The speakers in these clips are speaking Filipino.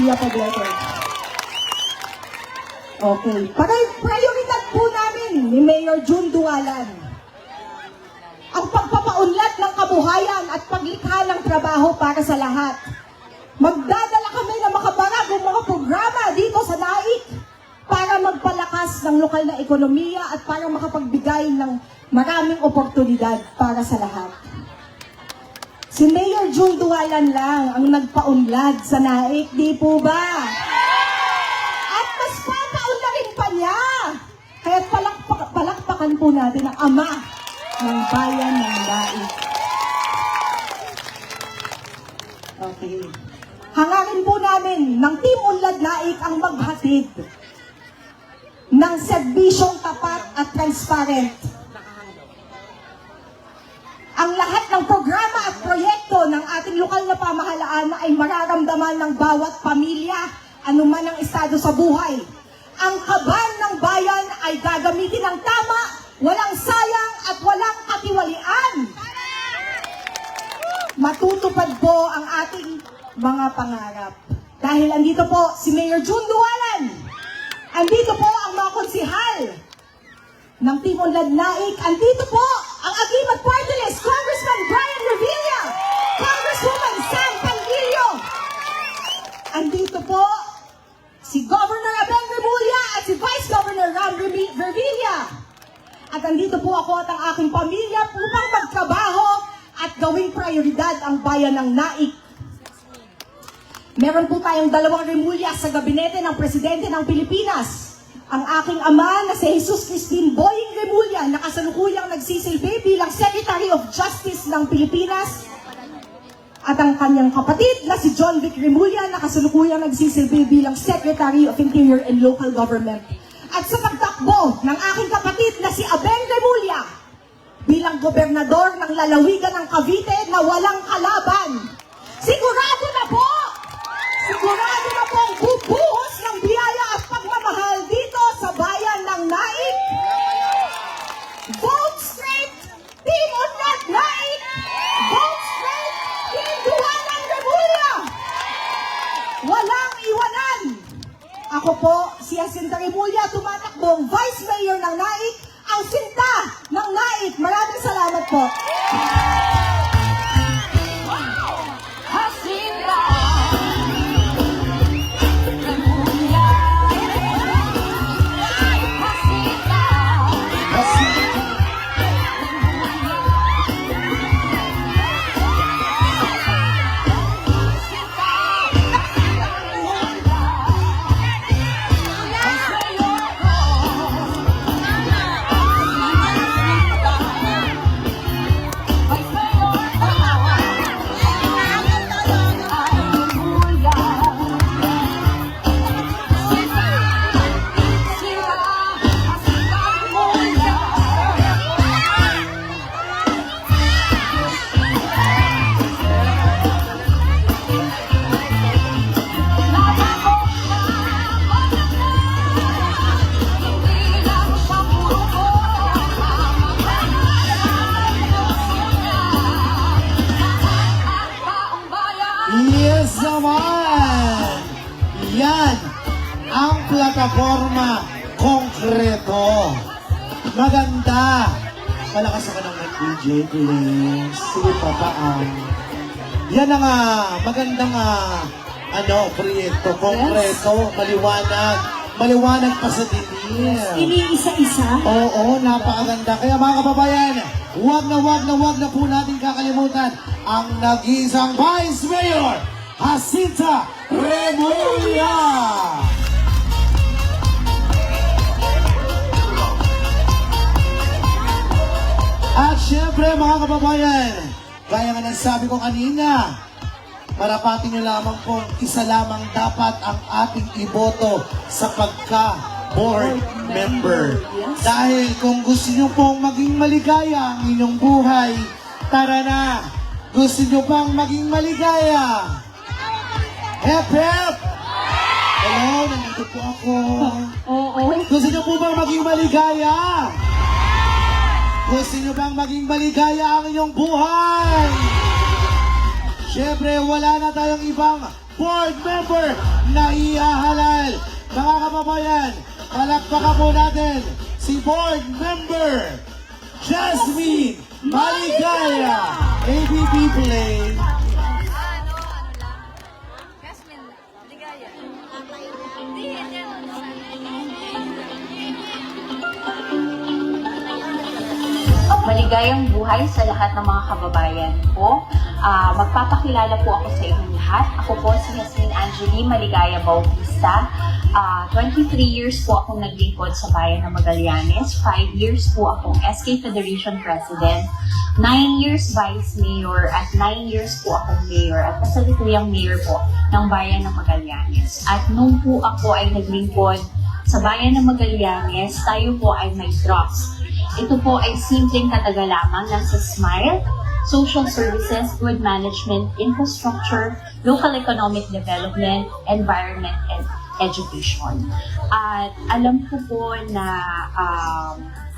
Pia Poblete. Okay. Prioridad po namin ni Mayor June Dualan ang pagpapaunlad ng kabuhayan at paglikha ng trabaho para sa lahat. Magdadala kami ng makabaragong mga programa dito sa NAIC para magpalakas ng lokal na ekonomiya at para makapagbigay ng maraming oportunidad para sa lahat. Si Mayor June Dualan lang ang nagpaunlad sa NAIC, di po ba? At mas papaunlarin pa niya. Kaya palakpakan po natin ang ama ng bayan ng NAIC. Okay. Hangarin po namin ng Team Unlad NAIC ang maghatid ng serbisyong tapat at transparent. Ang lahat ng programa at proyekto ng ating lokal na pamahalaan na ay mararamdaman ng bawat pamilya, anuman ang estado sa buhay. Ang kaban ng bayan ay gagamitin ng tama, walang sayang at walang katiwalian. Matutupad po ang ating mga pangarap. Dahil andito po si Mayor June Dualan. Andito po ang mga konsihal ng Team Unlad NAIC. Andito po ang Agimat Party List, Congressman Brian Revilla, Congresswoman Sam Pangilio. Andito po si Governor Abeng Remulla at si Vice Governor Ram Revilla. At andito po ako at ang aking pamilya upang magtrabaho at gawing prioridad ang bayan ng NAIC. Meron po tayong 2 Remulla sa gabinete ng Presidente ng Pilipinas. Ang aking ama na si Jesus Cristin Boying Remulla na kasalukuyang nagsisilbi bilang Secretary of Justice ng Pilipinas. At ang kanyang kapatid na si John Vic Remulla na kasalukuyang nagsisilbi bilang Secretary of Interior and Local Government. At sa pagtakbo ng aking kapatid na si Abeng Remulla bilang gobernador ng lalawigan ng Cavite na walang kalaban. Sigurado na po ang bubuhos ng biyaya at pagmamahal dito sa bayan ng NAIC. Vote straight, Team Unlad NAIC! Vote straight, Team Dualan Remulla! Walang iwanan! Ako po, si Jacinta Remulla, tumatakbong Vice Mayor ng NAIC, ang sinta ng NAIC. Maraming salamat po. Yes naman! Yan ang plataforma konkreto. Maganda. Malakas ako ng DJ, please. Sige pa paang. Yan ang magandang proyekto. Konkreto, maliwanag. Maliwanag pa sa dilim. Iniisa-isa? Oo, napakaganda. Kaya mga kababayan, wag na po natin kakalimutan ang nag-iisang Vice Mayor, Jacinta Remulla! At syempre mga kababayan, gaya nga ng sabi ko kanina, marapati nyo lamang po, isa lamang dapat ang ating iboto sa pagka-board member. Dahil kung gusto nyo pong maging maligaya ang inyong buhay, tara na! Gusto nyo pang maging maligaya? Hep, hep! Hello, nandito po ako. Oo. Gusto nyo po bang maging maligaya? Gusto nyo bang maging maligaya ang inyong buhay? Siyempre, wala na tayong ibang board member na ihahalal. Mga kababayan, palakpakan po natin si board member Jasmine Maligaya, ABB Play. Jasmine, ligaya. Hindi, Maligayang buhay sa lahat ng mga kababayan ko. Magpapakilala po ako sa inyong lahat. Ako po si Jasmine Angeline Maligaya Bautista. 23 years po akong naglingkod sa bayan ng Magallanes. 5 years po akong SK Federation President. 9 years Vice Mayor at 9 years po akong Mayor at kasalukuyang Mayor po ng bayan ng Magallanes. At nung po ako ay naglingkod sa bayan ng Magallanes, tayo po ay may trust. Ito po ay simpleng kataga lamang ng sa SMILE, Social Services, Good Management, Infrastructure, Local Economic Development, Environment, and Education. At alam ko po na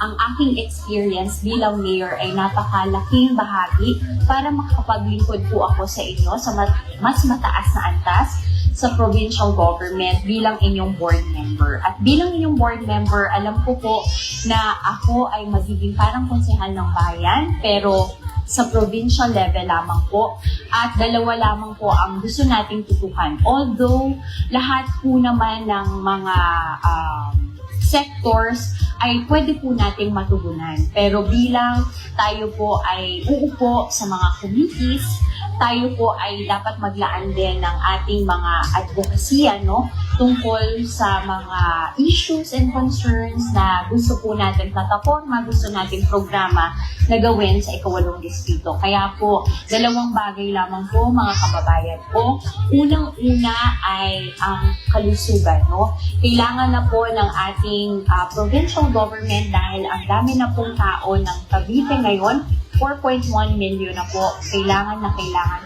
ang aking experience bilang mayor ay napakalaking bahagi para makapaglingkod po ako sa inyo sa mas mataas na antas sa provincial government bilang inyong board member. At bilang inyong board member, alam ko po na ako ay magiging parang konsehal ng bayan, pero sa provincial level lamang po. At dalawa lamang po ang gusto nating tutukan. Although, lahat po naman ng mga sectors ay pwede po nating matugunan. Pero bilang tayo po ay uupo sa mga committees, tayo po ay dapat maglaan din ng ating mga advokasya, no? Tungkol sa mga issues and concerns na gusto po natin plataforma, gusto natin programa na gawin sa ikawalong distrito. Kaya po, dalawang bagay lamang po mga kababayan ko. Unang-una ay ang kalusugan, no? Kailangan na po ng ating provincial government dahil ang dami na pong tao ng Cavite ngayon, 4.1 million na po, kailangan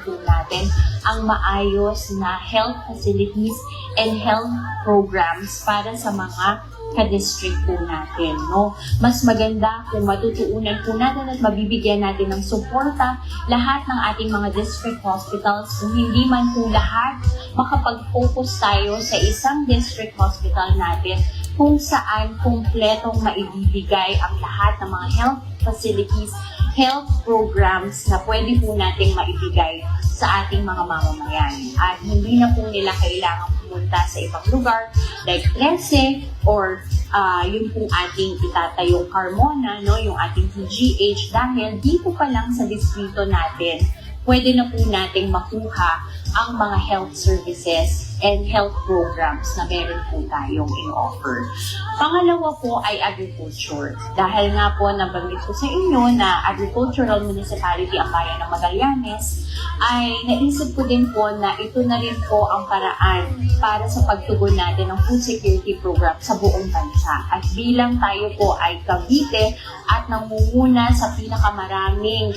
po natin ang maayos na health facilities and health programs para sa mga ka-district po natin, no? Mas maganda kung matutuunan po natin at mabibigyan natin ng suporta lahat ng ating mga district hospitals. Kung hindi man po lahat, makapag-focus tayo sa isang district hospital natin kung saan kumpletong maibibigay ang lahat ng mga health facilities, health programs na pwede po nating maibigay sa ating mga mamamayan. At hindi na po nila kailangan pumunta sa ibang lugar like Trece or yung pong ating itatayong Carmona, no, yung ating PGH, dahil dito pa lang sa distrito natin, pwede na po nating makuha ang mga health services and health programs na meron po tayong in-offer. Pangalawa po ay agriculture. Dahil nga po nabanggit ko sa inyo na agricultural municipality ang bayan ng Magallanes, ay naisip ko din po na ito na rin po ang paraan para sa pagtugon natin ng food security program sa buong bansa. At bilang tayo po ay Cavite at nangunguna sa pinakamaraming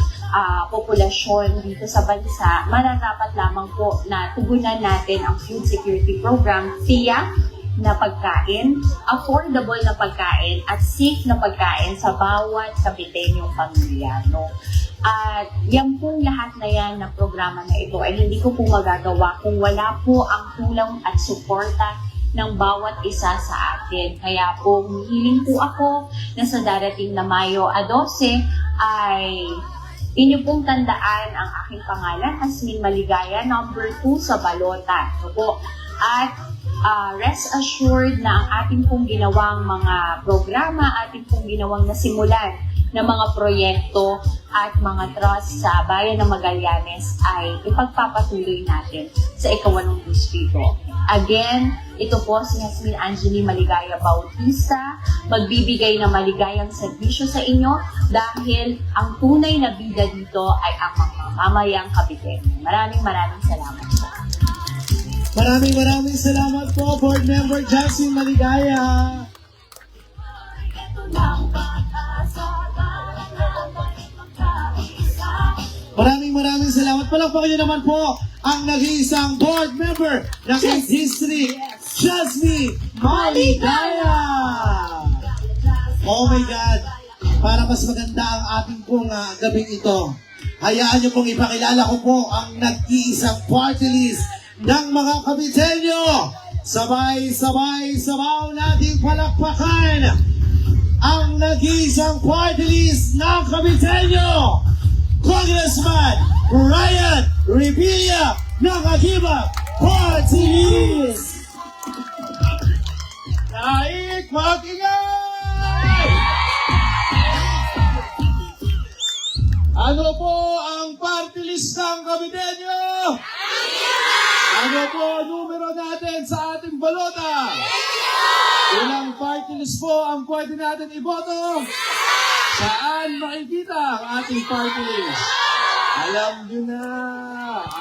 populasyon dito sa bansa, mararapat lamang po na tugunan natin ang food security program, tiyak na pagkain, affordable na pagkain, at safe na pagkain sa bawat Caviteñong pamilya, no? At yan pong lahat na yan na programa na ito ay hindi ko po magagawa kung wala po ang tulong at suporta ng bawat isa sa atin. Kaya po, humihiling po ako na sa darating na Mayo 12 ay inyo pong tandaan ang aking pangalan, Jasmine Maligaya, number 2 sa balota. So po, at rest assured na ang ating pong ginawang mga programa, ating pong ginawang nasimulan na mga proyekto at mga trust sa bayan ng Magallanes ay ipagpapatuloy natin sa ikawalong distrito. Again, ito po si Jasmine Angeline Maligaya Bautista, magbibigay ng maligayang serbisyo sa inyo dahil ang tunay na bida dito ay ang mga mamamayang Cavite. Maraming salamat po. Maraming salamat po, Board Member Jasmine Maligaya. Maraming salamat. Palakpakan niyo naman po ang nag-iisang board member ng District, Jasmine Maligaya. Oh my God! Para mas maganda ang ating pong gabing ito, hayaan niyo pong ipakilala ko po ang nag-iisang party list ng mga Caviteño. Sabay-sabay sabaw nating palakpakan ang nag-iisang party list ng Caviteño, Congressman Ryan Revilla ng Agimat Party List. Naik, mag-ingay! Ano po ang party list ng Caviteño? Ano po ang numero natin sa ating balota? Ilang party list po ang pwede natin iboto? Saan makikita ang ating party list? Alam nyo na.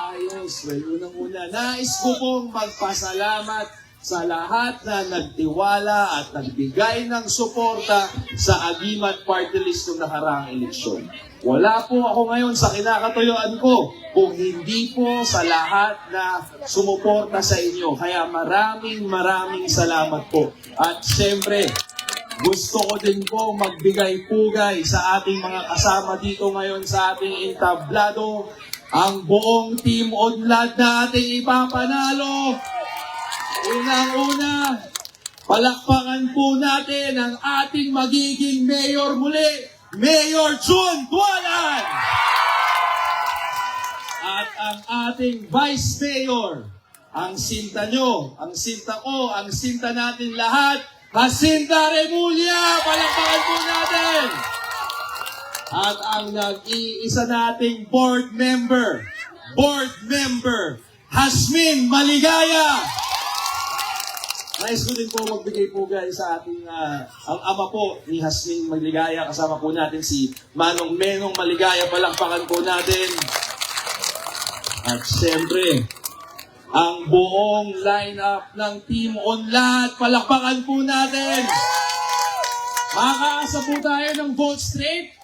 Ayos. Well, unang-una, nais ko pong magpasalamat sa lahat na nagtiwala at nagbigay ng suporta sa Agimat Party List ng nakaraang eleksyon. Wala po ako ngayon sa kinakatuyuan ko kung hindi po sa lahat na sumuporta sa inyo. Kaya maraming salamat po. At siyempre, gusto ko din po magbigay-pugay sa ating mga kasama dito ngayon sa ating entablado, ang buong Team Unlad na ating ipapanalo. Unang-una, palakpakan po natin ang ating magiging mayor muli, Mayor June Dualan! At ang ating Vice Mayor, ang sinta nyo, ang sinta ko, ang sinta natin lahat, Jacinta Remulla! Palakpakan po natin! At ang nag-iisa nating board member, Hasmin Maligaya! Nais ko din po magbigay po guys sa ating, ang ama po ni Hasmin Maligaya. Kasama po natin si Manong Menong Maligaya. Palakpakan po natin. At siyempre, ang buong lineup ng Team Unlad. Palakpakan po natin. Makakaasa po tayo ng vote straight?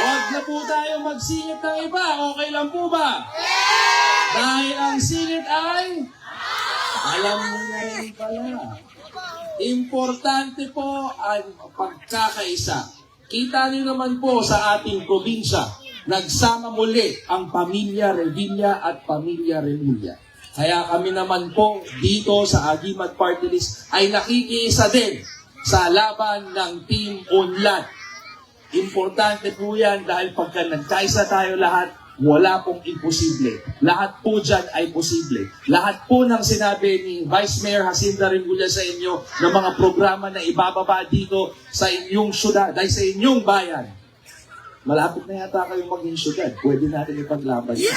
Huwag na po tayo magsingit ng iba. Okay lang po ba? Dahil ang singit ay... Alam mo na rin pala. Importante po ang pagkakaisa. Kita niyo naman po sa ating probinsya, nagsama muli ang pamilya Revilla at pamilya Remulla. Kaya kami naman po dito sa Agimat Party List ay nakikiisa din sa laban ng Team Unlad. Importante po yan dahil pagka nagkaisa tayo lahat, wala pong imposible. Lahat po dyan ay posible. Lahat po ng sinabi ni Vice Mayor Jacinta Remulla sa inyo ng mga programa na ibababa dito sa inyong syudad, dahil sa inyong bayan. Malapit na yata kayong maging syudad. Pwede natin ipaglaban yan.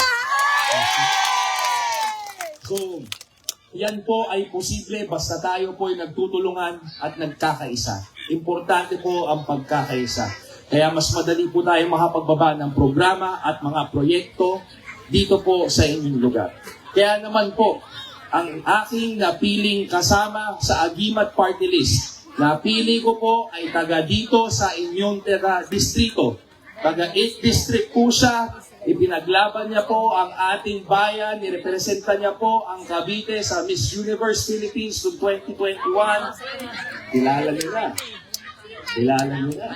So, yan po ay posible basta tayo po ay nagtutulungan at nagkakaisa. Importante po ang pagkakaisa. Kaya mas madali po tayo makapagbaba ng programa at mga proyekto dito po sa inyong lugar. Kaya naman po, ang aking napiling kasama sa Agimat Party List, napili ko po ay taga dito sa inyong distrito. Taga 8th District po siya, ipinaglaban niya po ang ating bayan, nirepresenta niya po ang Cavite sa Miss Universe Philippines noong 2021. Kilala niyo na.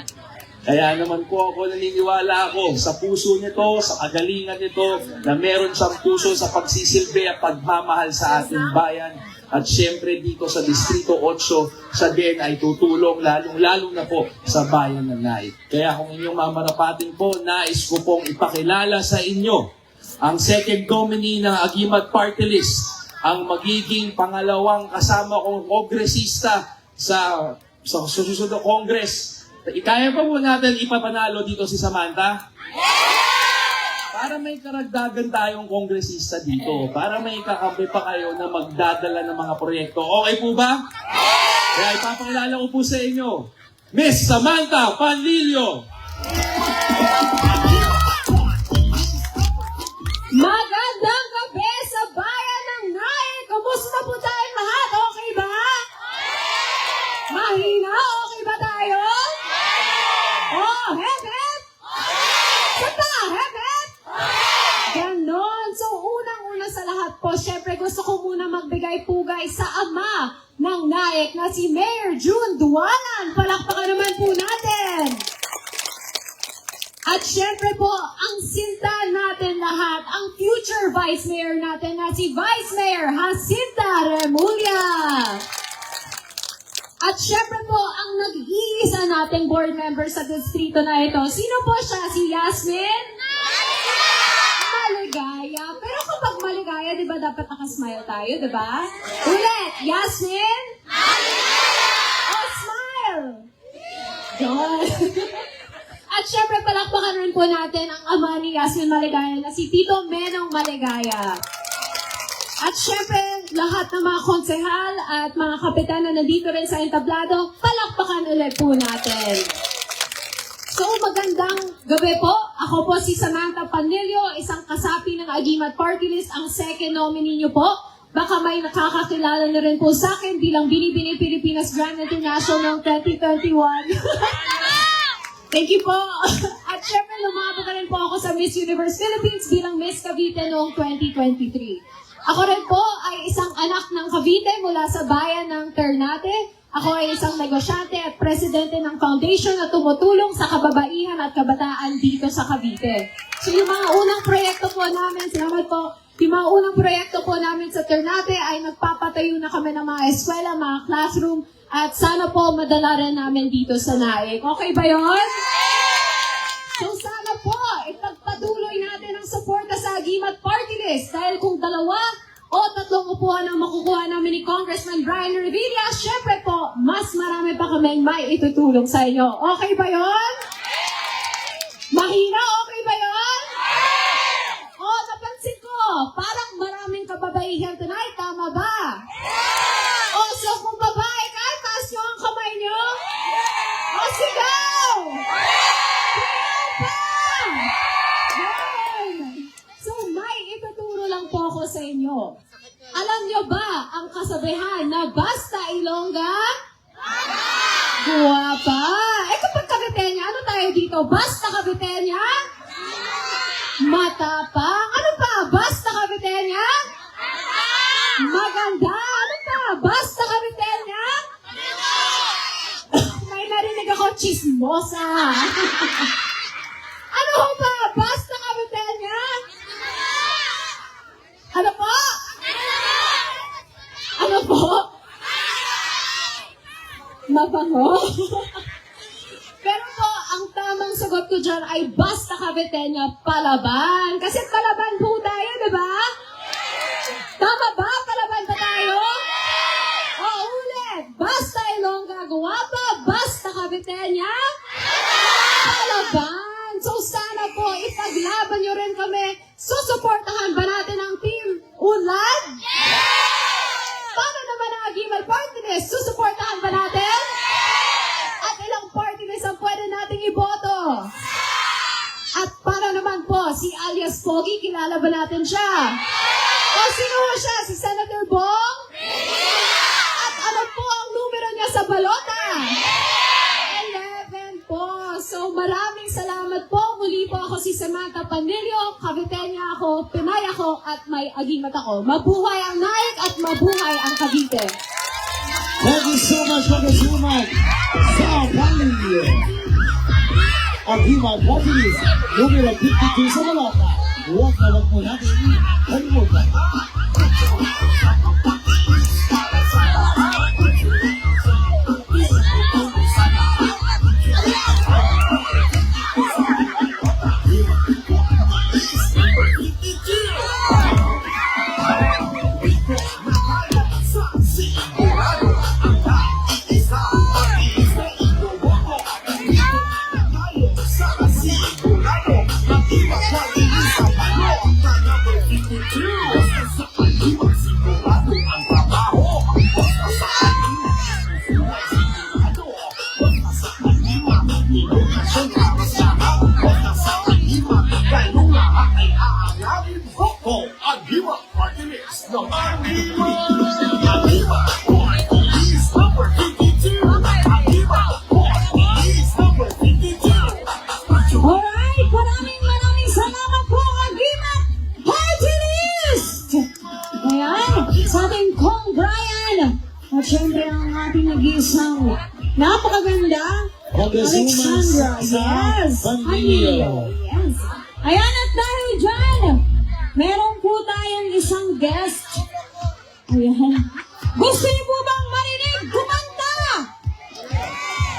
Kaya naman po ako naniniwala ako sa puso nito, sa kagalingan nito, na meron siyang puso sa pagsisilbi at pagmamahal sa ating bayan. At syempre dito sa Distrito 8, siya din ay tutulong lalong-lalo na po sa bayan ng Naik. Kaya kung inyong mamarapatin po, nais ko pong ipakilala sa inyo ang second nominee ng Agimat Party List, ang magiging pangalawang kasama kong kongresista sa susunod na Congress. Kaya pa po natin ipapanalo dito si Samantha? Para may karagdagan tayong kongresista dito. Para may kakampi pa kayo na magdadala ng mga proyekto. Okay po ba? Kaya ipapakilala ko po sa inyo, Miss Samantha Panlilio. Magandang gabi sa bayan ng Naik! Kumusta po tayong lahat? Okay ba? Mahina? Okay ba tayo? Oh, hep, hep! Santa, hep, hep! Ganon. So, unang-una sa lahat po, syempre gusto ko muna magbigay-pugay sa ama ng Naik na si Mayor June Dualan. Palakpakan naman po natin! At syempre po, ang sinta natin lahat, ang future Vice Mayor natin na si Vice Mayor Jacinta Remulla. At syempre po, ang nag-iisa nating board member sa distrito na ito. Sino po siya? Si Yasmin? Maligaya. Pero kapag maligaya, di ba dapat nakasmile tayo, di ba? Ulit, Yasmin? Oh, smile! God. At syempre, palakpakan rin po natin ang ama ni Yasmin Maligaya na si Tito Menong Maligaya. At syempre, lahat ng mga konsehal at mga kapitan na nandito rin sa entablado, palakpakan ulit po natin. So, magandang gabi po. Ako po si Samantha Panilio, isang kasapi ng Agimat Party List, ang second nominee niyo po. Baka may nakakakilala na rin po sa akin bilang Binibini Pilipinas Grand International 2021. Thank you po. At syempre, lumabot na rin po ako sa Miss Universe Philippines bilang Miss Cavite noong 2023. Ako rin po ay isang anak ng Cavite mula sa bayan ng Ternate. Ako ay isang negosyante at presidente ng foundation na tumutulong sa kababaihan at kabataan dito sa Cavite. So yung mga unang proyekto po namin, salamat po, yung mga unang proyekto po namin sa Ternate ay nagpapatayo na kami ng mga eskwela, mga classroom, at sana po madala rin namin dito sa Naik. Okay ba yun? So sana po, ipagpatuloy natin ang suporta sa Agimat Party List dahil kung 2 o 3 upuan ang makukuha namin ni Congressman Brian Revilla, syempre po, mas marami pa kaming may itutulong sa inyo. Okay ba yun? Mahina, okay ba yun? O, napansin ko, parang maraming kababaihan tonight, tama ba? O, so kung babae ka, taas nyo ang kamay nyo? O, sigaw! Sigaw pa! Yun! So, may ituturo lang po ako sa inyo. Alam nyo ba ang kasabihan na basta Ilongga? Guwapa! Eh kapag Caviteña, ano tayo dito? Basta Caviteña? Matapang? Ano pa? Basta Caviteña? Maganda? Ano pa? Basta Caviteña? May narinig ako, chismosa. Ano pa? Basta Caviteña? Ano po? Ano po? Mabango? Pero po, ang tamang sagot ko dyan ay basta Caviteña, palaban. Kasi palaban po tayo, di ba? Tama ba? Palaban ba tayo? O, ulit. Basta Ilongga Guwapa, basta Caviteña, palaban. So sana po, ipaglaban nyo rin kami. Susuportahan ba natin ang team Unlad? Paano naman ang Agimat Party List? Susuportahan ba natin? At ilang party list ang pwede nating iboto? At para naman po, si alias Pogi, kilala ba natin siya? O sino siya? Si Senator Bong? At ano po ang numero niya sa balota? 11 po. So maraming salamat po. Muli po ako si Samantha Panilio. Caviteña ako, Pinay ako, at may Agimat ako. Mabuhay ang Naik at mabuhay ang Cavite. Thank you so much, sa Panilio. Ang Agimat Party List, numero 52 sa balota. Huwag na wag mo natin kalimutan. Alright, maraming salamat po, Agimat Party List! Ayan, sa ating Kong Brian. At syempre ang ating nag-iisang napakaganda Alexandra, yes. Panilio. Yes. Ayan, at dahil dyan, meron po tayong isang guest. Ayan. Gusto niyo po bang marinig kumanta?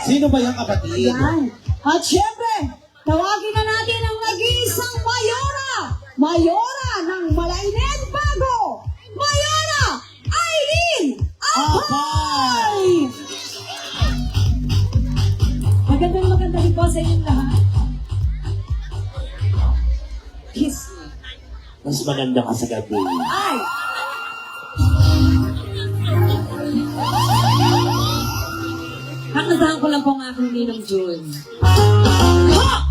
Sino ba yung kapatid? Ayan. At syempre, tawagin na natin ang nag-iisang Mayora. Mayora ng Malaynez Bago. Mayora Aileen Apay! Maganda rin po sa inyong lahat. Kiss me. Mas maganda ka sa gabi. Ay! Kakantahan ko lang po ang aking Ninong June. Ha!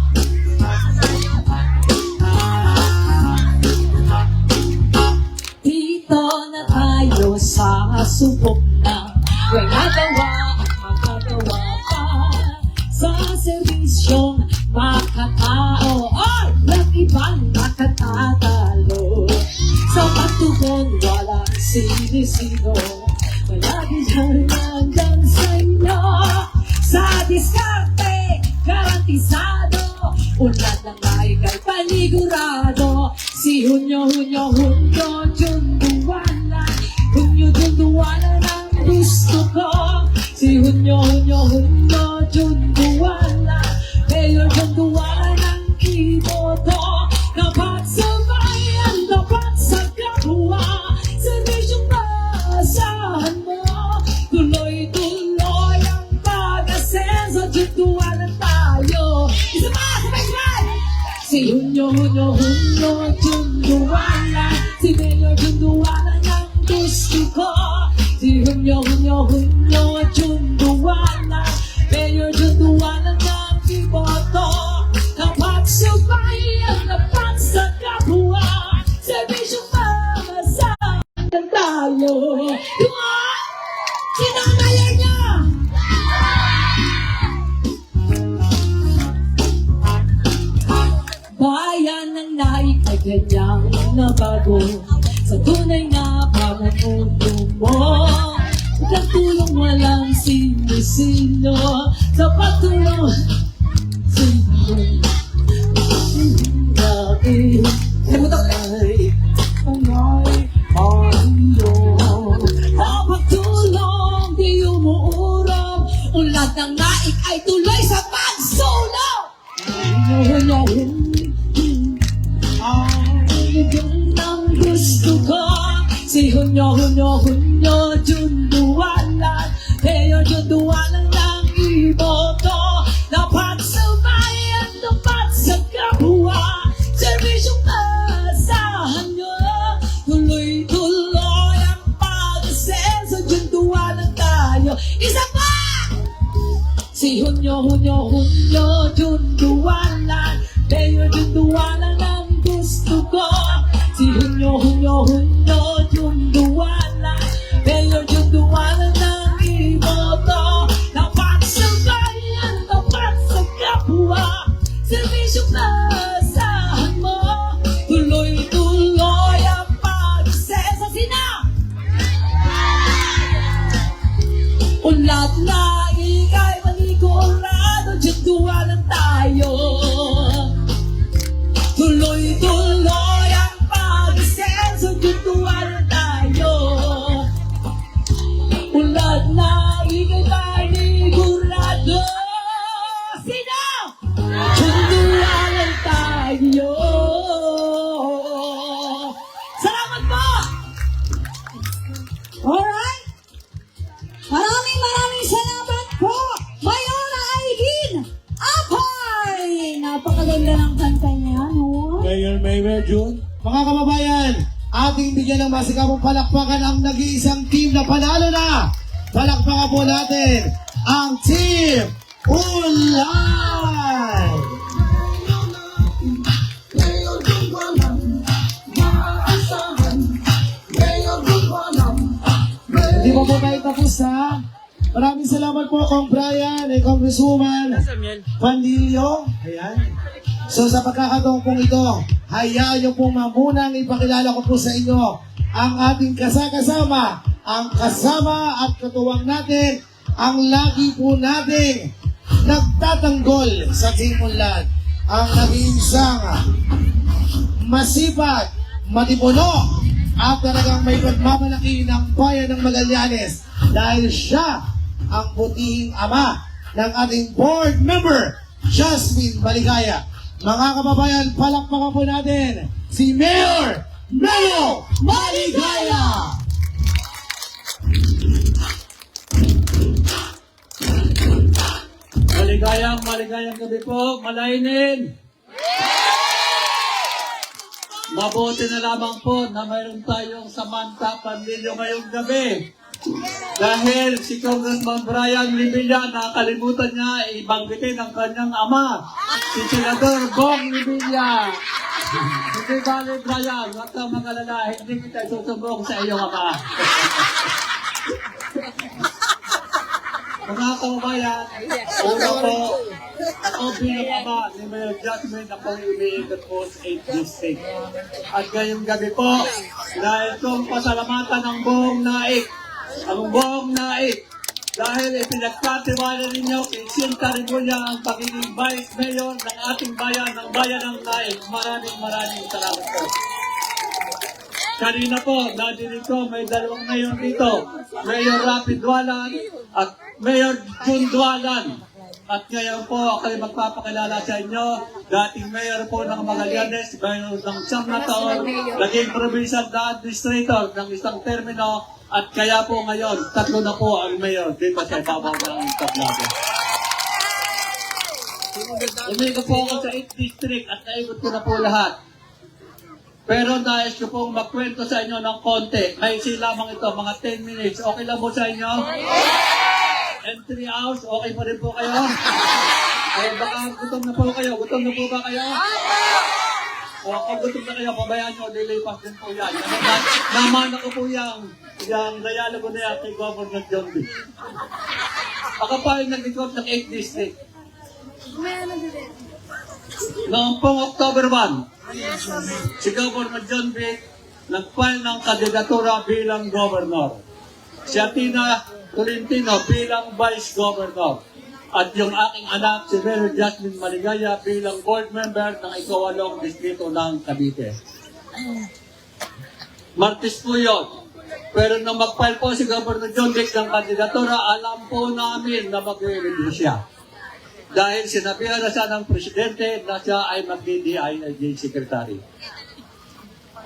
Dito na tayo sa subok na may nagawa at magagawa pa sa serbisyong makatao ay ng ibang nakatatalo. Sa pagtugon walang sinisino, palagi rin nandyan sa inyo. Sa diskarte, garantisado, unad ng ay kay panigurado. Si Hunyo, Junduwala, Hunyo, Junduwala ng gusto ko. Si Hunyo, Junduwala, Mayor Junduwala ng iboto. Dapat sa bayan, dapat sa kapwa, serbisyong maasahan mo. Tuloy-tuloy ang pag-asenso, Junduwala tayo. Isa pa, sabay-sabay! Si Hunyo, Junduwala, si Mayor Junduwala ng gusto ko. Si Hunyo, Junduwala, Mayor Junduwala ng iboto. Dapat sa bayan, dapat sa kapwa, serbisyong maasahan tayo. Diba? Sino ang mayor niya? Bayan ng naik ay ganyang nabago sa tunay na pamumuno mo. Nagtulong walang sino-sino sa pagtulong sino natin ay ayo. Ang pagtulong di umuurong, ulad ng naik ay tuloy sa pagsulong. Yun ang gusto ko. Si Hunyo, Junduwala, Mayor Junduwala ng iboto. Dapat sa bayan, dapat sa kapwa, serbisyong maasahan nyo. Tuloy-tuloy ang pag-asenso, Junduwala tayo. Isa pa! Si Hunyo, Junduwala, Mayor Junduwala ng gusto ko. Si Hunyo, Junduwala, Mayor Junduwala ng iboto. Dapat sa bayan, dapat sa kapwa, serbisyong maasahan mo. Tuloy-tuloy ang pag-asenso. Sina? Unlad na ikay manigurado, Junduwala tayo. Tuloy-tuloy ang pag-asenso, Junduwala tayo. Unlad na ikay manigurado. Sino? Junduwala tayo. Salamat po! Alright? Maraming salamat po, Mayora Aileen Apay! Napakaganda ng kanta niya, no? Mayor June. Mga kababayan, ating bigyan ng masikapong palakpakan ang nag-iisang team na panalo na. Palakpakan po natin ang Team Ulan! Hindi pa po tayo tapos ha. Maraming salamat po Kong Brian and Congresswoman Panilio. Ayan. So sa pagkakataon pong ito, hayaan niyo pong mamunang ipakilala ko po sa inyo ang ating kasama, ang kasama at katuwang natin, ang lagi po nating nagtatanggol sa Team Unlad ang nag-iisang masipag, matipuno, at talagang may pagmamalaki ng bayan ng Magallanes dahil siya ang butihing ama ng ating board member, Jasmine Maligaya. Mga kababayan, palakpakan po natin si Mayor Melo Maligaya! Maligayang gabi po, malainin! Mabuti na lamang po na mayroon tayong Samantha Pandillo ngayong gabi. Dahil si Congressman Brian Limilla, nakakalimutan niya ibanggitin ang kanyang ama, si Senador Bong Limilla. Hindi bali, Brian, huwag kang mag-alala, hindi kita susumbong sa iyong ama. Mga kababayan, una po, ako bilang ama ni Mayor Jasmine, ako umiikot po sa 8th District. At ngayong gabi po, dahil kong pasalamatan ng buong naik, ang buong naik, dahil ipinagkatiwala ninyo kay Sinta Rimulya ang pagiging Vice Mayor ng ating bayan, ng bayan ng naik. Maraming salamat po. Kanina po, nadinig ko, may dalawang mayor dito. Mayor Rapi Dualan at Mayor June Dualan. At ngayon po, ako ay magpapakilala sa inyo. Dating mayor po ng Magallanes, mayor ng siyam na taon, naging provincial na administrator ng isang termino. At kaya po ngayon, tatlo na po ang mayor dito sa ibabaw ng tablado. Umikot po ako sa 8th District at naikot ko na po lahat. Pero nais ko pong magkwento sa inyo ng konti. May lamang ito, mga 10 minutes. Okay lang po sa inyo? And 3 hours, okay pa rin po kayo? Ay, baka gutom na po kayo. Gutom na po ba kayo? O kung gutom na kayo, pabayaan nyo, lilipas din po yan. Namana ko po yung dialogo na yan kay Governor John B. Ako pa yung nag-record ng 8th District. Noong pong October 1, si Governor John B. nag-file ng kandidatura bilang Governor. Si Atina Tolentino bilang Vice Governor. At yung aking anak, si Mayor Jasmine Maligaya bilang board member ng ika-8 distrito ng Cavite. Martes po yun. Pero nang mag-file po si Governor John B. ng kandidatura, alam po namin na mag-review siya. Dahil sinabihan na siya ng presidente na siya ay mag-DILG secretary.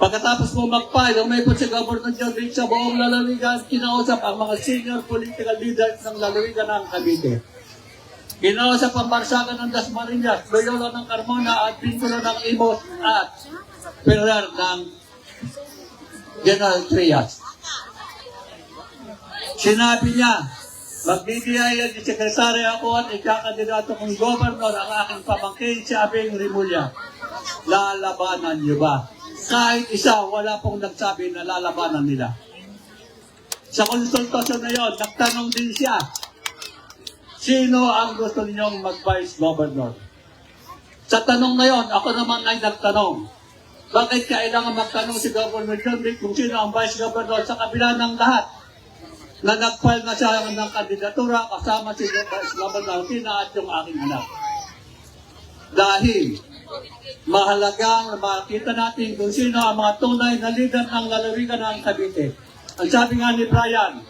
Pagkatapos po mag-file, umipot si Governor John Rick sa buong lalawigan, kinausap ang mga senior political leaders ng lalawigan ng Cavite. Kinausap ang Marsagan ng Dasmariñas, Loyola ng Carmona at Pintulo ng Imos at Ferrer ng General Trias. Sinabi niya, mag-DDI yung sekretary ako at ikakandidato kong governor ang aking pamangkin si Abing Rimulya. Lalabanan niyo ba? Kahit isa, wala pong nagsabi na lalabanan nila. Sa konsultasyon na yon, nagtanong din siya, sino ang gusto ninyong mag-vice governor? Sa tanong na yon, ako naman ay nagtanong, bakit kailangan magtanong si Governor John Vic kung sino ang vice governor sa kabila ng lahat? Na nag-file na siya ng kandidatura kasama si Governor Tina at yung aking anak. Dahil mahalagang makita natin kung sino ang mga tunay na leader ng lalawigan ng Cavite. Ang sabi nga ni Brian,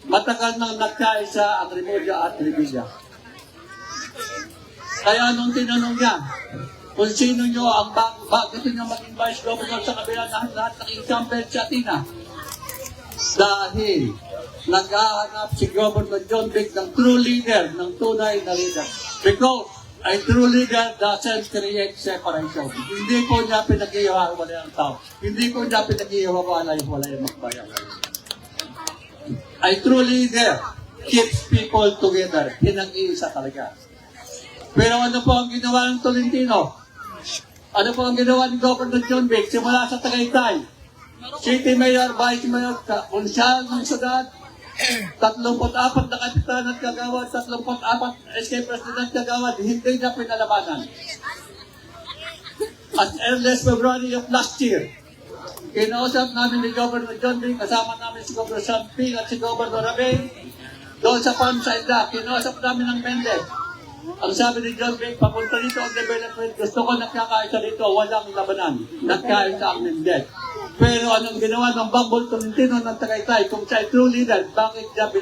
matagal nang nagkaisa ang Rimulya at Revilla. Kaya nung tinanong niya, kung sino nyo ang gusto nyo maging vice governor sa kabila ng lahat ng incumbent sa Tina. Dahil naghahanap si Governor John Vic ng true leader, ng tunay na leader. Because a true leader doesn't create separation. Hindi ko niya pinag-iiwawala ang tao. Hindi ko niya pinag-iiwawala yung magbayan. A true leader keeps people together. Pinag-iisa talaga. Pero ano po ang ginawa ng Tolentino? Ano po ang ginawa ni Governor John Vic? Simula sa Tagaytay. City Mayor, Vice Mayor, Konsyal ng Syudad, 34 na kapitan at kagawad, 34 SK President kagawad, hindi niya pinalabanan. At earliest February of last year, kinausap namin ni Governor John Vic, kasama namin si Governor Sam Ping at si Governor Rabeng, doon sa Pamsaida, kinausap namin ng Mendez. Ang sabi ni John Vic, papunta dito ang development, gusto ko nagkakaisa dito, walang labanan. Nagkaisa ang Mendez. Pero anong ginawa ng Bambol Tolentino ng Tagaytay? Kung siya ay true leader, bakit niya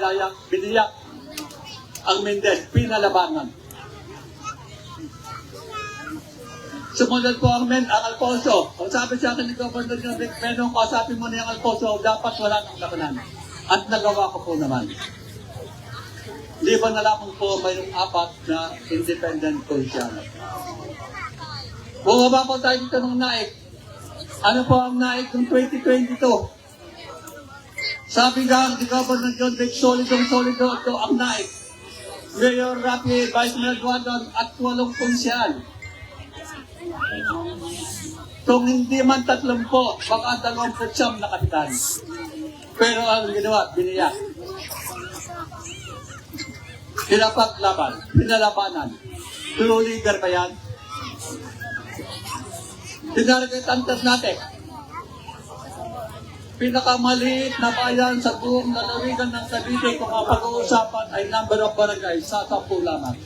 biniyak ang Mendez? Pinalabanan. Sumunod po ang Alfonso. Ang sabi sa akin ni Governor John Vic, Menong, kausapin mo na yung Alfonso, dapat wala ng labanan. At nagawa ko po naman. Liban na lamang po mayroong 4 na independent position. Bumaba po tayo dito ng NAIC. Ano po ang NAIC ng 2022? Sabi nga ni Governor John Vic, solid ang NAIC. Mayor Rafi, Vice Mayor Duadon at 8 konsyal. Kung hindi man 30, baka 29 na kapitan. Pero ang ginawa, biniyak. Pinapaglaban, pinalabanan. True leader ba yan? Tinargetantas natin. Pinakamaliit na bayan sa buong lalawigan ng Cavite kung ang pag-uusapan ay number of barangays sa 10 lamang.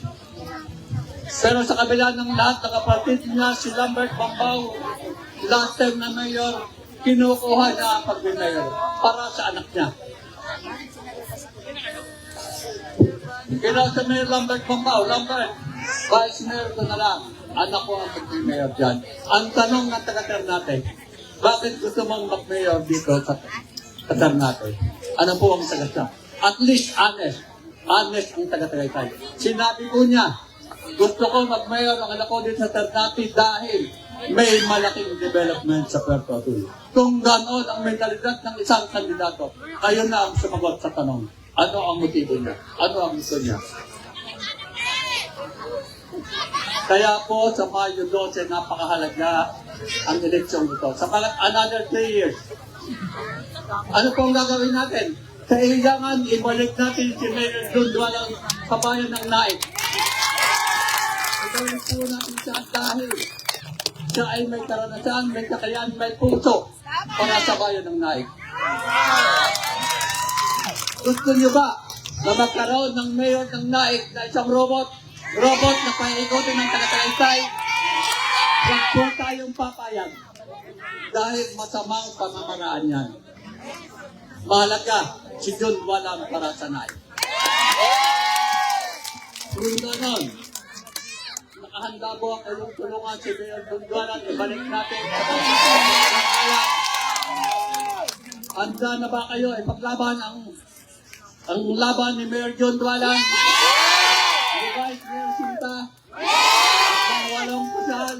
Pero sa kabila ng lahat, nakapartit niya si Lambert Bambao, last time na mayor, kinukuha niya ang pag-mayor para sa anak niya. Kaya sa Mayor Lambert Bambao, Lambert, Vice Mayor ko na lang, anak ko ang mag-mayor dyan. Ang tanong ng taga-Ternate, bakit gusto mong mag-mayor dito sa Ternate? Ano po ang sagot niya? At least honest. Honest ang taga-Tagaytay. Sinabi po niya, gusto ko mag-mayor ang anak ko dito sa Ternate dahil may malaking development sa Puerto Azul. Kung ganoon ang mentalidad ng isang kandidato, ayun na ang sumagot sa tanong. Ano ang motibo niya? Ano ang gusto niya? Kaya po sa Mayo 12, napakahalaga ang eleksyon ito. Sa another 3 years, ano po ang gagawin natin? Kailangan ibalik natin si Mayor Dundualang sa bayan ng Naik. Ibalik po natin siya dahil siya ay may karanasan, may kakayahan, may puso para sa bayan ng Naik. Gusto niyo ba na magkaroon ng mayor ng Naik na isang robot na paikutin ng taga-Tagaytay? Huwag po tayong papayag dahil masamang pamamaraan yan. Mahalaga, si John walang para sa Naik. Kung ganon, nakahanda po ang kayong tulungan si Mayor Dundualan, ibalik natin sa pagkakalaman. Handa na ba kayo ipaglaban ang laban ni Mayor John Dualan, ni Vice Mayor Sinta, at ang 8 kusal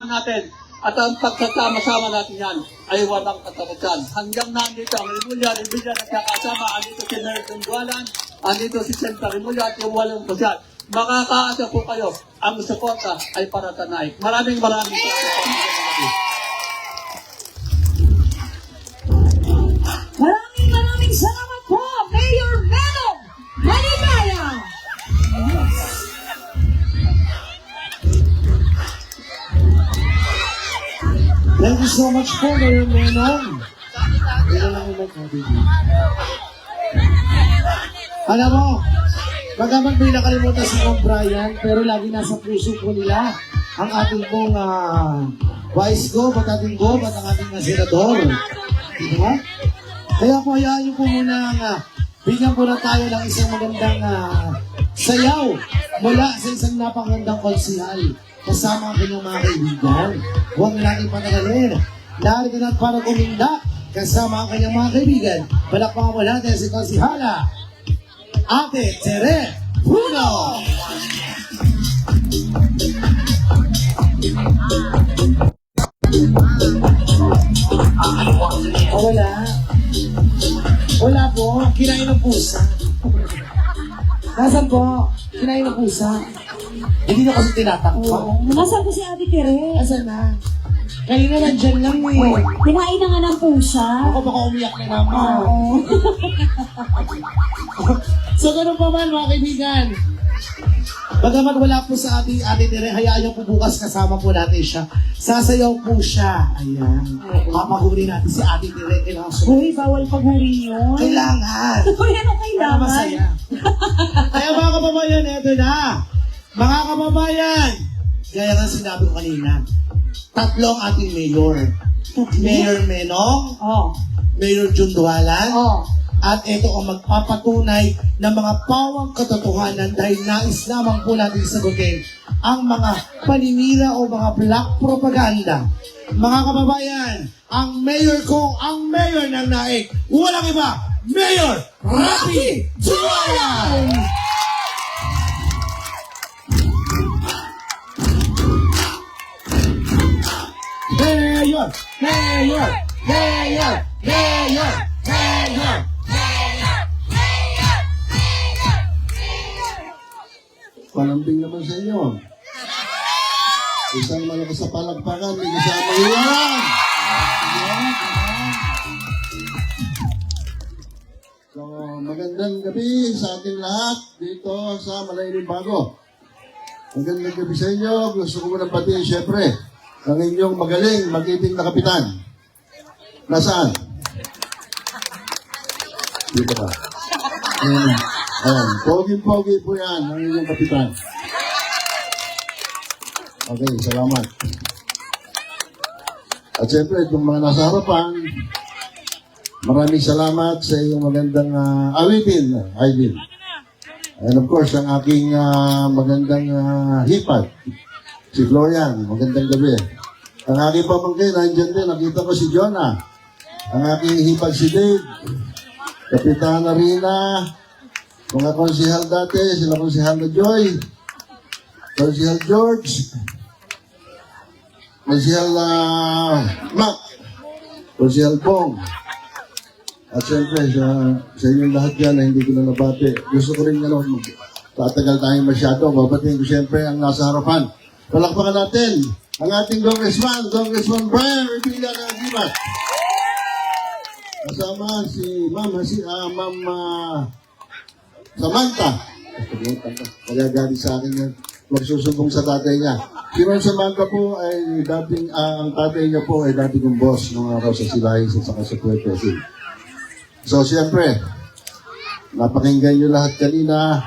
natin. At ang pagsasama-sama natin yan ay walang katapusan. Hanggang nandito ang Rimulya nagkakasama, andito si Mayor John Dualan, andito si Senta Rimulya at yung 8 kusal. Makakaasa po kayo, ang suporta ay para sa Naik. Maraming salamat. Maraming salamat po, Mayor Menong Maligaya! Thank you so much po, Mayor Menong. Ito lang yung baby. Alam mo, bagaman may nakalimutan si Kong Brian, pero lagi nasa puso po nila ang ating pong Vice Go, at ating Go, at ang ating senador. Diba? Kaya po, hayaan niyo po muna bigyan po na tayo ng isang magandang sayaw mula sa isang napakagandang konsihal kasama ang kanyang mga kaibigan. Huwag natin patagalin. Narito na para kuminda kasama ang kanyang mga kaibigan. Palakpakan mo natin si Konsihala, Ate Tere Puno! Wala. Wala po. Kinain ng pusa. Nasaan po? Kinain ng pusa. Hindi na kasi tinatakpa. Nasaan po si Ate Tere? Asan na? Kayo na nandyan lang eh. Kinain na nga ng pusa. Ako baka umiyak na naman. Oo. So ganun pa man mga kaibigan. Bagamat wala po sa ating Ate Tere, hayaan niyo po bukas kasama po natin siya. Sasayaw po siya. Ayan. Papahuli natin si Ate Tere. Kailangan Uy, bawal paghuli yun. Kailangan. Uy, ano Para kailangan? masaya. Kaya mga kababayan, ito na. Mga kababayan, gaya nga sinabi ko kanina, tatlong ating mayor. Mayor Menong, Oh. Mayor Jun Dualan, Oh. at ito ang magpapatunay ng mga pawang katotohanan dahil nais lamang po natin sagutin ang mga paninira o mga black propaganda. Mga kababayan, ang mayor ko, ang mayor ng Naik, walang iba, Mayor Rapi Dualan! Mayor! Mayor! Mayor! Mayor! Mayor! Palambing naman sa inyo. Isang malakas sa palagpakan, may kasama yan. So, magandang gabi sa ating lahat dito sa Malayling Bago. Magandang gabi sa inyo. Gusto ko muna pati, syempre, ang inyong magaling, magiting na kapitan. Nasaan? Dito ba? Ayan, pogi-pogi po yan, ang inyong kapitan. Okay, salamat. At syempre, itong mga nasa harapan, maraming salamat sa iyong magandang awitin, Aileen. And of course, ang aking magandang hipag, si Florian, magandang gabi. Ang aking pamangkin, nandiyan din, nakita ko si Jonah. Ang aking hipag si Dave, Kapitana Rina, mga konsihal dati, sila konsihal na Joy, konsihal George, konsihal Mac, konsihal Bong. At siyempre, sa inyong lahat yan na hindi ko na nabati. Gusto ko rin tatagal tayong masyado. Babatiin ko siyempre ang nasa harapan. Palakpakan natin ang ating Congressman Brian Revilla ng Agimat. Kasama si Ma'am Samantha. Nagagalit sa akin yan. Magsusubong sa tatay niya. Si Ma'am Samantha po ay dating, ang tatay niya po ay dating kong boss nung araw sa Silahis at saka sa Puerto Rico. So, siyempre, napakinggan niyo lahat kanina.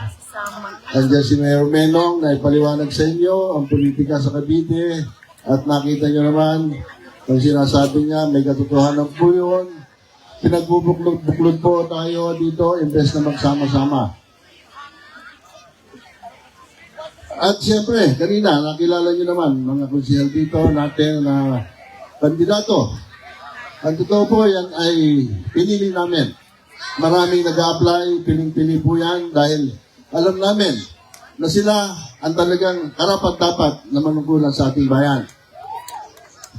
Andiyan si Mayor Menong na ipaliwanag sa inyo ang politika sa Cavite. At nakita niyo naman, ang sinasabi niya, may katotohanan po yun. Pinagbubuklod-buklod po tayo dito, imbes na magsama-sama. At siyempre, kanina, nakilala niyo naman, mga konsihal dito natin na kandidato. Ang totoo po, yan ay pinili namin. Maraming nag-a-apply, piling-pili po yan dahil alam namin na sila ang talagang karapat-dapat na manungkulan sa ating bayan.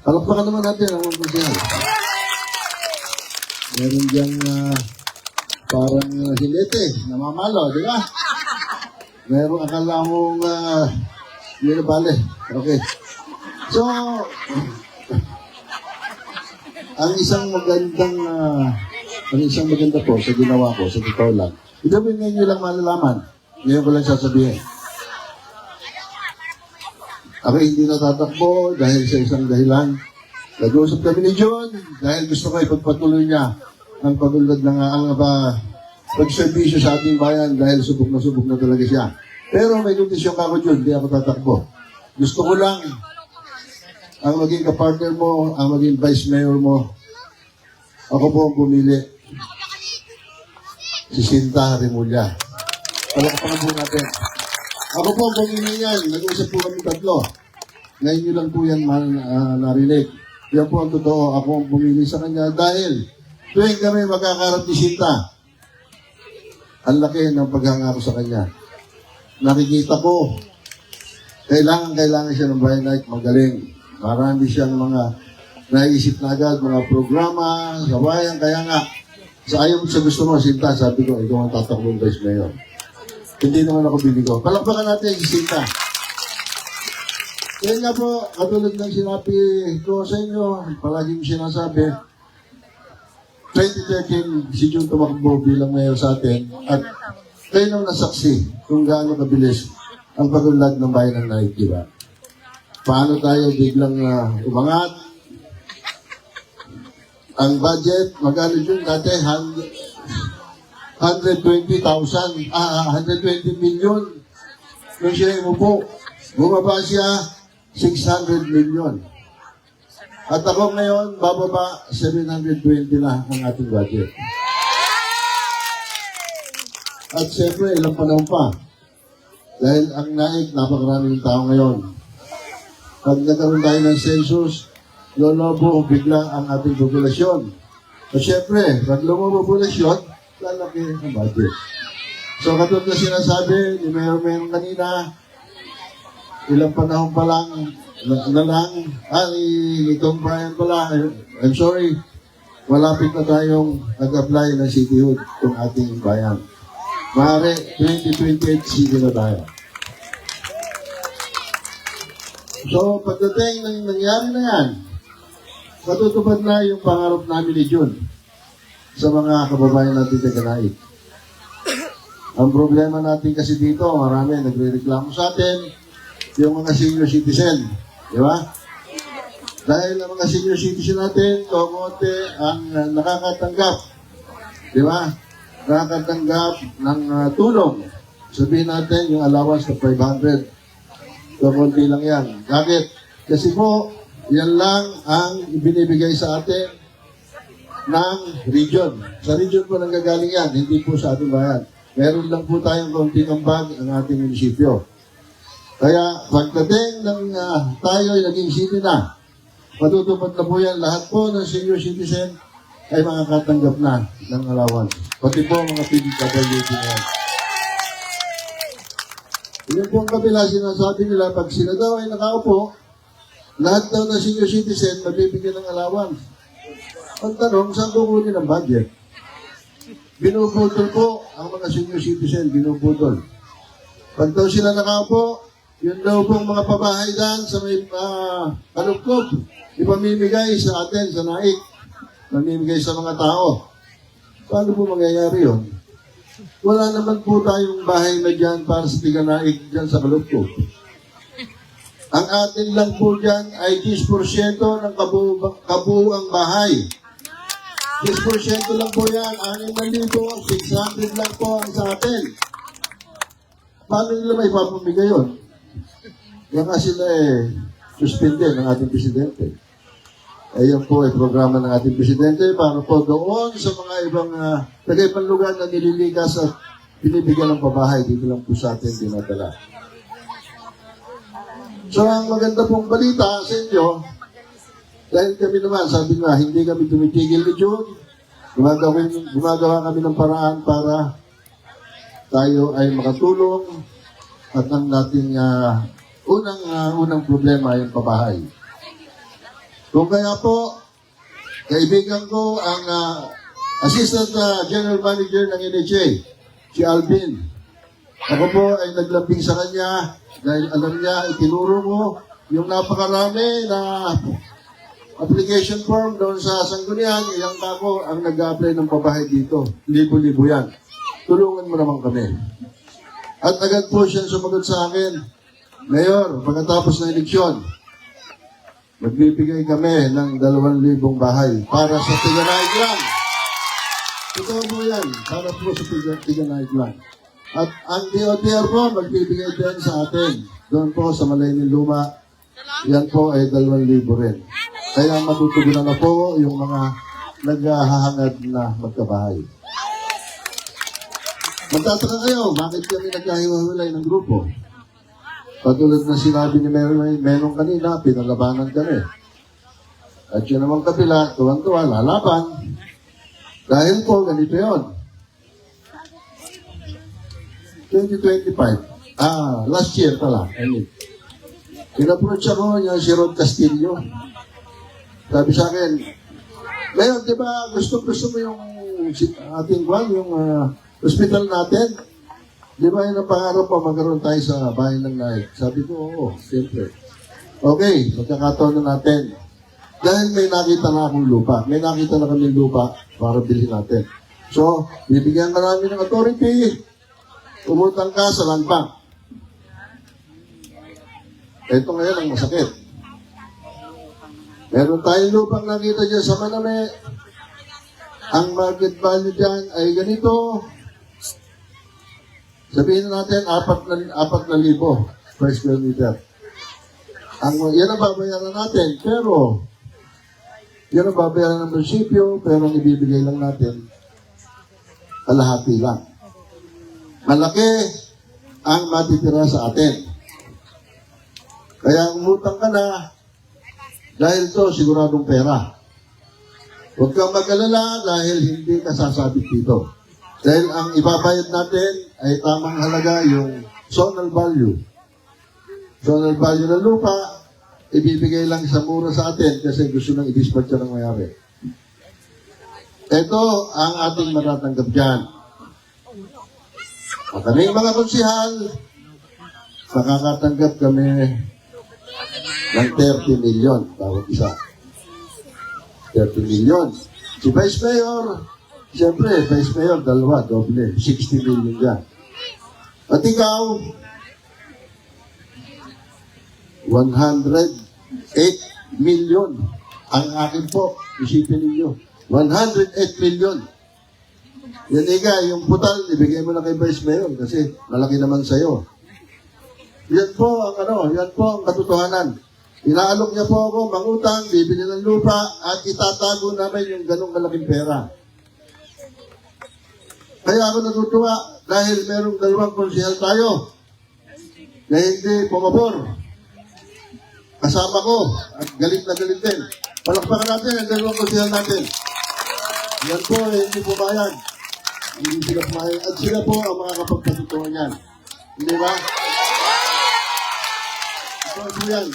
Palakpakan naman natin ang mga konsihal. Meron diyang parang hilete, namamalo, di ba? Meron akala mong hindi na bale. Okay. So, ang isang maganda po sa ginawa ko, sa totoo lang, idawin ngayon lang malalaman. Ngayon ko lang sasabihin. Ako hindi natatakbo dahil sa isang dahilan. Nag-uusap kami ni John dahil gusto ko ipagpatuloy niya ang pagulad ng pagserbisyo sa ating bayan dahil subok na talaga siya. Pero may kondisyon ka ako, John, hindi ako tatakbo. Gusto ko lang ang maging kapartner mo, ang maging vice mayor mo. Ako po ang pumili. Si Sinta Remulla. Palakpakan po natin. Ako po ang pumili yan. Nag-usap po kami tatlo. Ngayon nyo lang po yan narinig. Yan po ang totoo. Ako ang pumili sa kanya dahil tuwing kami magkakarap ni Sinta, ang laki ng paghanga ko sa kanya. Nakikita ko, kailangan siya ng Bayan Night magaling. Marami siyang mga naisip na agad, mga programa sa bayan. Kaya nga, sa ayaw sa gusto mo, Sinta, sabi ko, ikaw ang tatakbong vice mayor. Hindi naman ako binigo. Palakpakan natin si Sinta. Kaya nga po, katulad ng sinabi ko sa inyo, palaging sinasabi, 2013, si Jun tumakbo bilang mayor sa atin at kayo nang nasaksi kung gaano kabilis ang pag-unlad ng bayan ng Naik, di ba? Paano tayo biglang umangat? Ang budget, magkano yun dati? 120 million. nung siya umupo, bumaba siya 600 million. At ako ngayon, bababa 720 na ang ating budget. At siyempre, ilang panahon pa. Dahil ang naik, napakaraming tao ngayon. Pag nagkaroon tayo ng census, lolobo bigla ang ating populasyon. At siyempre, pag lumobo populasyon, lalaki ang budget. So, katulad na sinasabi ni Mayor kanina, ilang panahon pa lang, itong Brian pala, I'm sorry, malapit na tayong nag-apply ng cityhood itong ating bayan. Maaari, 2028 city na tayo. So, pagdating ng nangyari na yan, matutupad na yung pangarap namin ni Jun sa mga kababayan natin sa Kanaik. Ang problema natin kasi dito, marami nagre-reklamo sa atin, yung mga senior citizen. Di ba? Dahil ang mga senior citizen natin, kumunti ang nakakatanggap. Di ba? Nakakatanggap ng tulong. Sabihin natin yung allowance na 500. Kumunti lang yan. Bakit? Kasi po, yan lang ang ibinibigay sa atin ng region. Sa region po nanggagaling yan, hindi po sa ating bayan. Meron lang po tayong konting ambag ang ating munisipyo. Kaya pagdating ng tayo ay naging city na, matutupad na po yan. Lahat po ng senior citizen ay makakatanggap na ng allowance. Pati po mga PWD na yan. Yun po ang kabila, sinasabi nila, pag sila daw ay nakaupo, lahat daw ng senior citizen mabibigyan ng allowance. Ang tanong, saan kukunin ang budget? Binubudol po ang mga senior citizen, binubudol. Pag daw sila nakaupo, yun daw pong mga pabahay dyan sa may kalugkog, ipamimigay sa atin, sa naik, mamimigay sa mga tao. Paano po mangyayari yun? Wala naman po tayong bahay na dyan para sa tiga-naik dyan sa kalugkog. Ang atin lang po dyan ay 10% ng kabuuang bahay. 10% lang po yan, 600 lang po ang sa atin. Paano nila may papamigay yun? Yan nga sila suspende ng ating presidente. Ayan po ay programa ng ating presidente para po doon sa mga ibang tagaibang lugar na nililigas at binibigyan ng pabahay. Dito lang po sa atin dinadala. So ang maganda pong balita sa inyo, dahil kami naman, sabi nga, hindi kami tumitigil ni June. Gumagawa kami ng paraan para tayo ay makatulong at ang nating unang problema yung pabahay. Kung kaya po, kaibigan ko ang Assistant General Manager ng NHA, si Alvin. Ako po ay naglambing sa kanya dahil alam niya, itinuro ko yung napakarami na application form doon sa Sangguniang, iyang ako ang nag-apply ng pabahay dito. Libo-libo yan. Tulungan mo naman kami. At agad po siya sumagot sa akin, Mayor, pagkatapos ng eleksyon, magbibigay kami ng 2,000 bahay para sa Tiga-Naik lang. Totoo po yan, para po sa Tiga-Naik lang. At ang DOTR po, magbibigay din sa atin. Doon po sa Malaynin Luma, yan po ay 2,000 rin. Kaya matutugunan na po yung mga naghahangad na magkabahay. Magtataka kayo, bakit kami nagkahiwalay ng grupo? Patulad na sinabi ni Menong kanina, pinalabanan kami. At yun namang kapila, tuwang-tuwa, lalaban. Dahil po, ganito yun. 2025. Last year pala. In-approach ako niya si Rod Castillo. Sabi sa akin, Mayor, di ba gusto mo yung ating yung hospital natin? Di ba yun ang pangarap pa magkaroon tayo sa bayan ng Naik? Sabi ko, oo, siyempre. Okay, magkakataon na natin. Dahil may nakita na akong lupa. May nakita na kami lupa para bilhin natin. So, bibigyan ka namin ng authority. Umutang ka sa land bank. Ito ngayon ang masakit. Meron tayong lupang nakita dyan sa Maname. Ang market value dyan ay ganito. Sabihin na natin, 4,000 per square meter. Yan ang babayaran natin, pero yan ang babayaran ng munisipyo, pero ang ibibigay lang natin, kalahati lang. Malaki ang matitira sa atin. Kaya umutang ka na, dahil to siguradong pera. Huwag kang mag-alala dahil hindi ka sasabit dito. Dahil ang ibabayad natin ay tamang halaga yung zonal value. Zonal value ng lupa, ibibigay lang sa mura sa atin kasi gusto nang i-dispatch ng mayari. Ito ang ating matatanggap dyan. At kaming mga konsihal, makakatanggap kami ng 30 million bawat isa. 30 million. Si Vice Mayor, siyempre, Vice Mayor, dalawa, doble. 60 million yan. At ikaw, 108 million. Ang akin po, isipin ninyo, 108 million. Yan yung putal, ibigay mo na kay Vice Mayor kasi malaki naman sa'yo. Yan po ang katotohanan. Inaalok niya po ako, mangutang, bibili ng lupa, at itatago namin yung ganong kalaking pera. Kaya ako natutuwa dahil merong dalawang konsehal tayo na hindi pumabor. Kasama ko at galit na galit din. Palakpakan natin ang dalawang konsehal natin. Yan po hindi pumayag. Hindi sila pumayag. At sila po ang mga kapagpatutuhan niyan. Hindi ba? Ito po yan.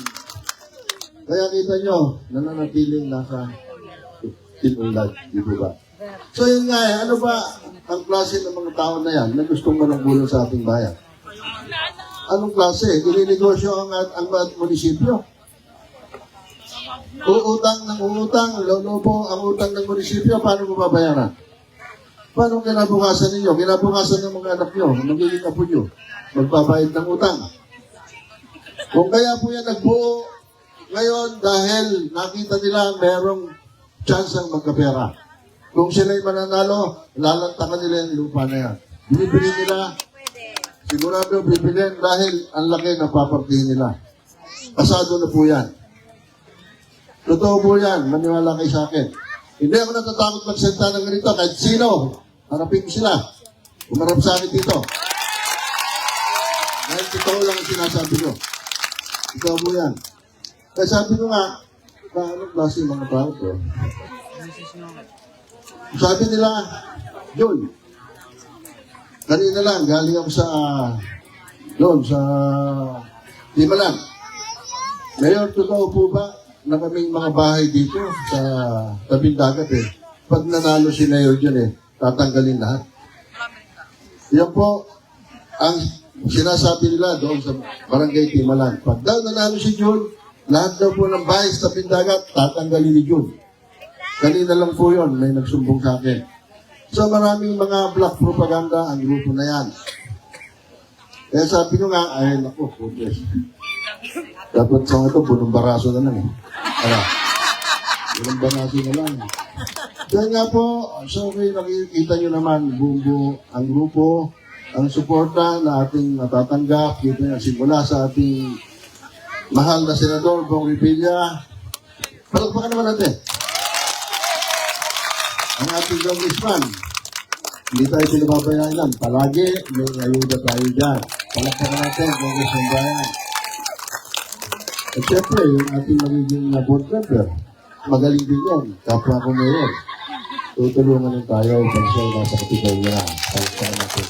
Kaya kita nyo, nananatiling nasa tinulad, di ba? So yun nga ano ba ang klase ng mga tao na yan na gustong manunggulong sa ating bayan? Anong klase? Ininegosyo ang munisipyo. Uutang ng uutang, lolobo ang utang ng munisipyo, paano mo babayaran? Paano kinabukasan ninyo? Kinabukasan ng mga anak nyo, magiging apo nyo, magbabayad ng utang. Kung kaya po yan nagbuo, ngayon, dahil nakita nila merong chance ang magkapera. Kung sila'y mananalo, lalantakan nila yung lupa na yan. Bibili nila, sigurado bibilin dahil ang laki ng papartihin nila. Pasado na po yan. Totoo po yan, maniwala kayo sa akin. Hindi ako natatakot magsalita ng ganito kahit sino. Harapin ko sila. Umarap sa akin dito. Dahil totoo lang ang sinasabi ko. Totoo po yan. Kaya sabi ko nga, anong klase yung mga tao to? Sabi nila, John, kanina lang, galing ako sa, doon, sa Timalan. Mayor, totoo po ba na kaming mga bahay dito sa tabing dagat Pag nanalo si Mayor dyan tatanggalin lahat. Yan po, ang sinasabi nila doon sa Barangay Timalan. Pag daw nanalo si John, lahat daw po ng bahay sa tabing dagat, tatanggalin ni June. Kanina lang po yun, may nagsumbong sa akin. So maraming mga black propaganda ang grupo na yan. Kaya sabi ko nga, ay naku, putles. Dapat sa ito, punong baraso na lang punong baraso na lang. Kaya nga po, so nakikita nyo naman, buong ang grupo, ang suporta na ating natatanggap, kita nyo, simula sa ating mahal na Senador Bong Revilla. Palagpakan naman natin. Ang ating congressman. Hindi tayo pinababayaan. Palagi may ayuda tayo dyan. Palagpakan natin, Congressman Bayan. At syempre, yung ating magiging board member, magaling din yun. Kapwa ko ngayon. Tutulungan din tayo pag siya nasa kapitol niya. Palagpakan natin.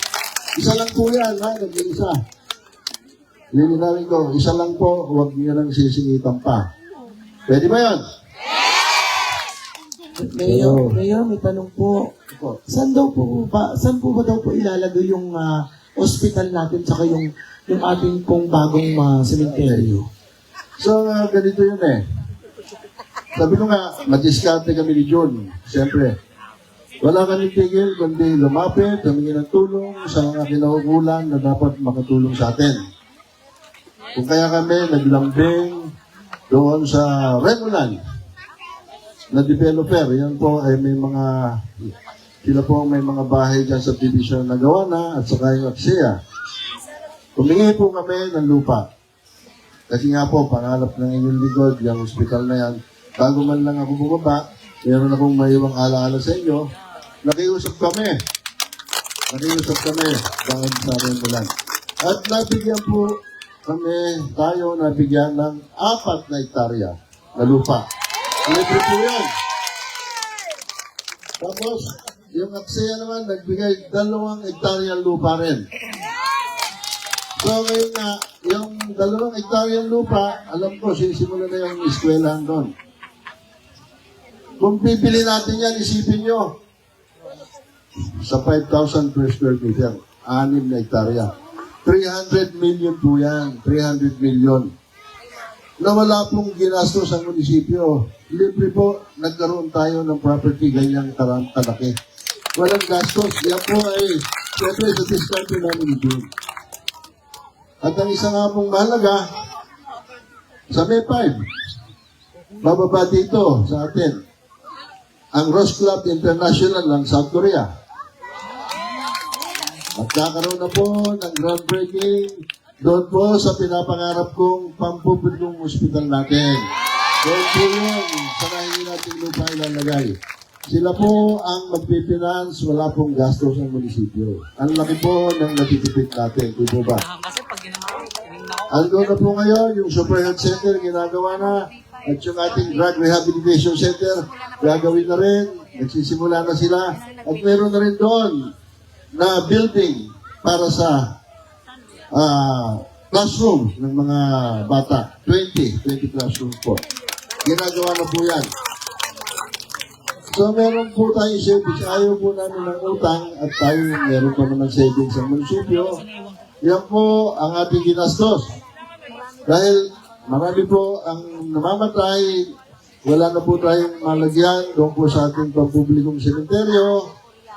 Isa lang po yan, nag-iisa. Lilinawin ko, isa lang po, huwag niyo lang sisingitan pa. Pwede ba yun? Mayor, may tanong po. Saan po ba daw po ilalagay yung hospital natin saka yung ating pong bagong cemetery? So, ganito yun Sabi ko nga, madiskarte kami ni John. Siyempre, wala kami tigil, kundi lumapit, humingi ng tulong sa mga kinaukulan na dapat makatulong sa atin. Kung kaya kami naglambing doon sa Remulan na developer, yan po ay may mga, sila po may mga bahay dyan sa division na gawa na at saka yung Aksea. Humingi po kami ng lupa. Kasi nga po, pangarap ng inyong likod, yung hospital na yan, bago man lang ako bumaba, meron akong mayroong alaala sa inyo, nakiusap kami dahil sa Rembulan. At nabigyan po tayo nabigyan ng 4 na hektarya na lupa. Libre po yan. Tapos, yung Aksaya naman, nagbigay 2 hektarya lupa rin. So, ngayon nga, yung 2 hektarya lupa, alam ko, sisimulan na yung eskwelahan doon. Kung bibili natin yan, isipin nyo, sa 5,000 per square meter, 6 na hektarya. 300 million po yan, 300 million. Na wala pong ginastos ang munisipyo. Libre po, nagkaroon tayo ng property ganyang kalaki. Walang gastos. Yan po ay, siyempre, sa discount namin ito. At ang isa nga pong mahalaga, sa May 5, bababa dito sa atin, ang Rose Club International ng South Korea. Magkakaroon na po ng groundbreaking doon po sa pinapangarap kong pampublikong hospital natin. Doon po yun, sa nahingi natin lupa ilalagay. Sila po ang magpipinance, wala pong gastos ng munisipyo. Ang laki po ng natitipid natin, di po ba? Ando na po ngayon, yung Super Health Center, ginagawa na. At yung ating Drug Rehabilitation Center, gagawin na rin. Nagsisimula na sila. At meron na rin doon na building para sa classroom ng mga bata. 20 classrooms po. Ginagawa na po yan. So meron po tayong savings. Ayaw po namin ng utang at tayo meron pa naman savings sa munisipyo. Yan po ang ating ginastos. Dahil marami po ang namamatay, wala na po tayong malagyan doon po sa ating pampublikong sementeryo.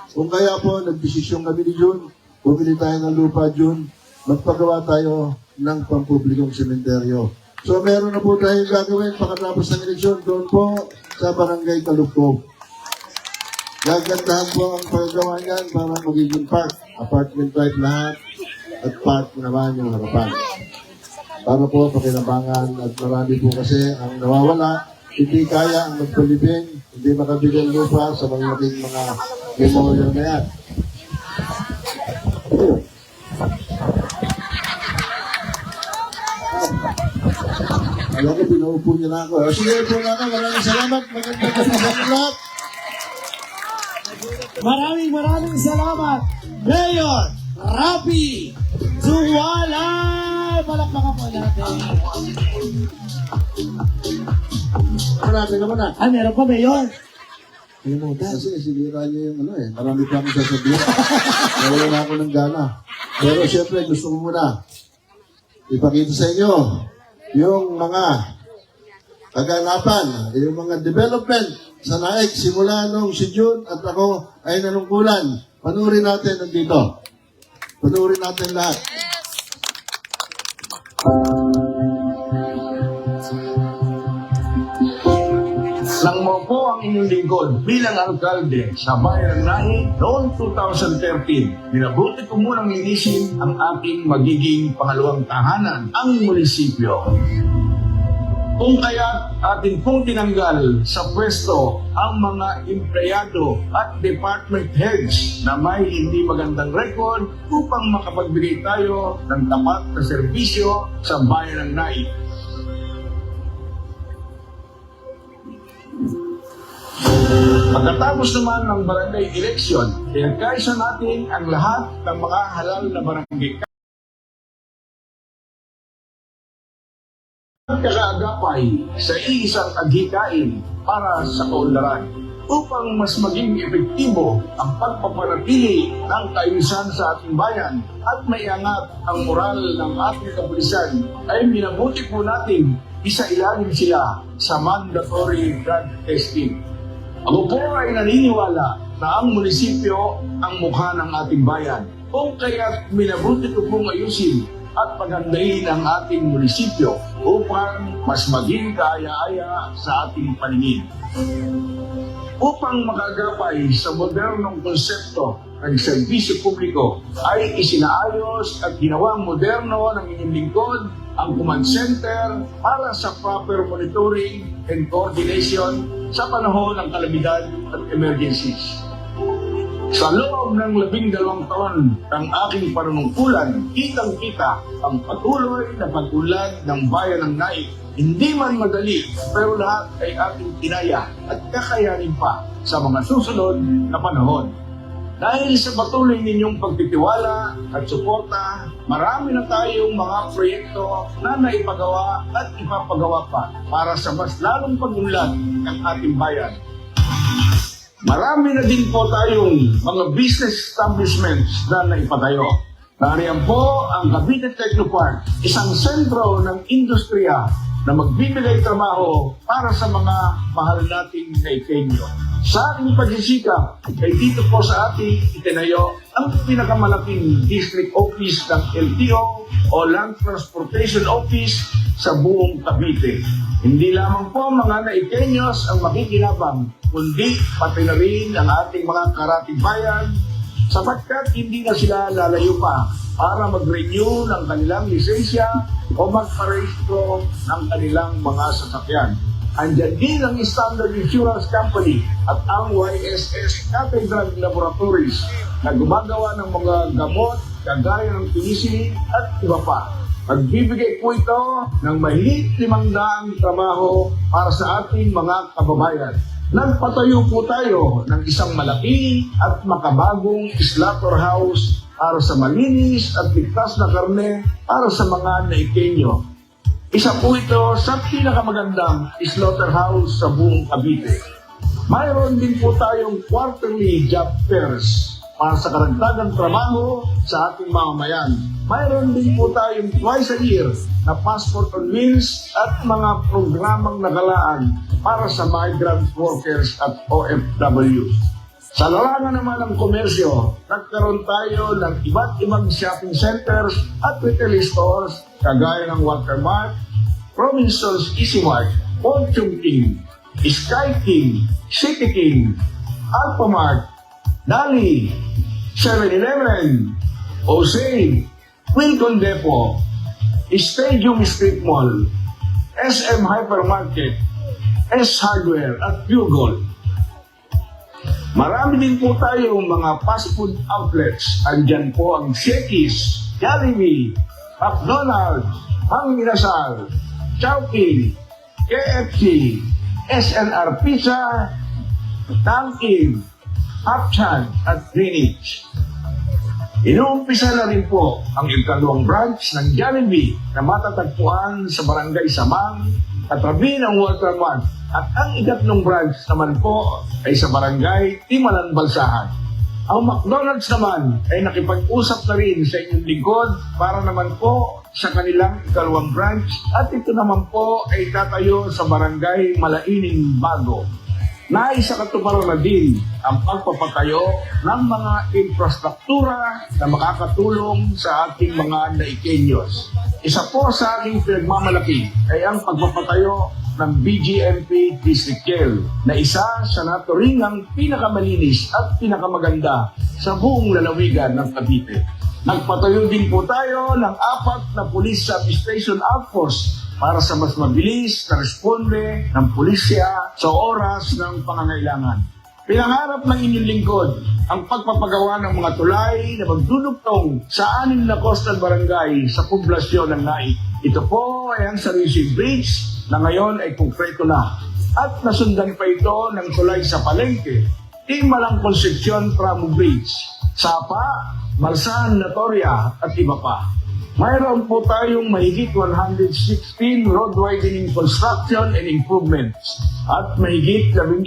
Kung kaya po, nagdesisyon kami ni June, bumili tayo ng lupa June, magpagawa tayo ng pampublikong sementeryo. So meron na po tayong gagawin pagkatapos ng eleksyon doon po sa Barangay Kalukog. Gagandahan po ang paggawa niyan para magiging park, apartment type lahat, at park naman yung harapan. Para po pakinabangan at marami po kasi ang nawawala, hindi kaya ang magpalibing, hindi makabigyan lupa sa mga memorial na yan. Alam ko, pinaupo niya na ako. Sige po na ako, maraming salamat. Magandang gabi sa lahat. Maraming salamat, Mayor Rapi Duwala! Palakpakan po natin. Marami naman na. Meron pa, Mayor. Kalimutan. Kasi sinira niyo yung marami pa akong sasabihin. Nawala na ako ng gana. Pero siyempre, gusto ko muna ipakita sa inyo yung mga kaganapan, yung mga development sa NAEC simula nung si June at ako ay nanungkulan. Panurin natin nandito. Panurin natin lahat. Nang mo po ang inyong lingkod bilang alkalde sa bayan ng Nahi noong 2013, minabuti ko munang linisin ang ating magiging pangalawang tahanan, ang munisipyo. Kung kaya atin pong tinanggal sa pwesto ang mga empleyado at department heads na may hindi magandang record upang makapagbigay tayo ng tapat na serbisyo sa bayan ng Nahi. Pagkatapos naman ng barangay election, pinagkaisa natin ang lahat ng mga halal na barangay kakaagapay sa iisang agikain para sa kaunlaran upang mas maging epektibo ang pagpapanatili ng kaayusan sa ating bayan at maiangat ang moral ng ating kapulisan ay minabuti po natin isa-ilalim sila sa mandatory drug testing. Ako po ay naniniwala na ang munisipyo ang mukha ng ating bayan. Kung kaya minabuti ko pong ayusin at pagandahin ang ating munisipyo upang mas maging kaaya-aya sa ating paningin. Upang makagapay sa modernong konsepto ng serbisyo publiko ay isinaayos at ginawang moderno ng inyong lingkod ang command center para sa proper monitoring and coordination sa panahon ng kalamidad at emergencies. Sa loob ng 12 taon ng aking panunungkulan, kitang-kita ang patuloy na pag-unlad ng bayan ng Naik. Hindi man madali, pero lahat ay ating kinaya at kakayanin pa sa mga susunod na panahon. Dahil sa patuloy ninyong pagtitiwala at suporta, marami na tayong mga proyekto na naipagawa at ipapagawa pa para sa mas lalong pag-unlad ng ating bayan. Marami na din po tayong mga business establishments na naipatayo. Nariyan po ang Cavite Technopark, isang sentro ng industriya na magbibigay trabaho para sa mga mahal nating Naikenyo. Sa aking pagsisikap ay dito po sa ating itinayo ang pinakamalaking district office ng LTO o Land Transportation Office sa buong Cavite. Hindi lamang po mga Naikenyos ang makikinabang, kundi pati na rin ang ating mga karatig bayan sapagkat hindi na sila lalayo pa para mag-renew ng kanilang lisensya o magparehistro ng kanilang mga sasakyan. Andyan din ang Standard Insurance Company at ang YSS Cathedral Laboratories na gumagawa ng mga gamot kagaya ng penicillin at iba pa. Magbibigay po ito ng mahigit 500 trabaho para sa ating mga kababayan. Nagpatayo po tayo ng isang malaki at makabagong slaughterhouse para sa malinis at ligtas na karne para sa mga Naikenyo. Isa po ito sa pinakamagandang slaughterhouse sa buong Cavite. Mayroon din po tayong quarterly job fairs para sa karagdagang trabaho sa ating mamamayan. Mayroon din po tayong twice a year na passport on wheels at mga programang nagalaan para sa migrant workers at OFWs. Sa larangan naman ng komersyo, nagkaroon tayo ng iba't ibang shopping centers at retail stores kagaya ng Watermart, Robinsons Easy Mart, Fortune King, Sky King, City King, Alphamart, Dali, 7-Eleven, Osade, Wilcon Depot, Stadium Street Mall, SM Hypermarket, S Hardware at Pure Gold. Marami din po tayong mga fast food outlets. Andyan po ang Shakey's, Jollibee, McDonald's, Mang Inasal, Chowking, KFC, SNR Pizza, Tangking, Hapchan at Greenwich. Inuumpisa na rin po ang ikalawang branch ng Jollibee na matatagpuan sa Barangay Samang, katabi ng Watermart. At ang ikatlong branch naman po ay sa Barangay Timalan, Balsahan. Ang McDonald's naman ay nakipag-usap na rin sa inyong lingkod para naman po sa kanilang ikalawang branch at ito naman po ay tatayo sa Barangay Malaining, Bago. Naisakatuparan na din ang pagpapatayo ng mga infrastruktura na makakatulong sa ating mga Naikenyos. Isa po sa aking pinagmamalaki ay ang pagpapatayo ng BGMP District Jail na isa sa naturingang pinakamalinis at pinakamaganda sa buong lalawigan ng Cavite. Nagpatayo din po tayo ng 4 na police substation outpost para sa mas mabilis na responde ng pulisya sa oras ng pangangailangan. Pinangarap ng inyong lingkod ang pagpapagawa ng mga tulay na magdudugtong sa 6 na coastal barangay sa poblasyon ng Naik. Ito po ay ang Sarisi Bridge na ngayon ay konkreto na. At nasundan pa ito ng tulay sa Palengke, Timalang Concepcion Tramo Bridge, Sapa, Malsahan, Notoria at iba pa. Mayroon po tayong mahigit 116 road widening construction and improvements at mahigit 11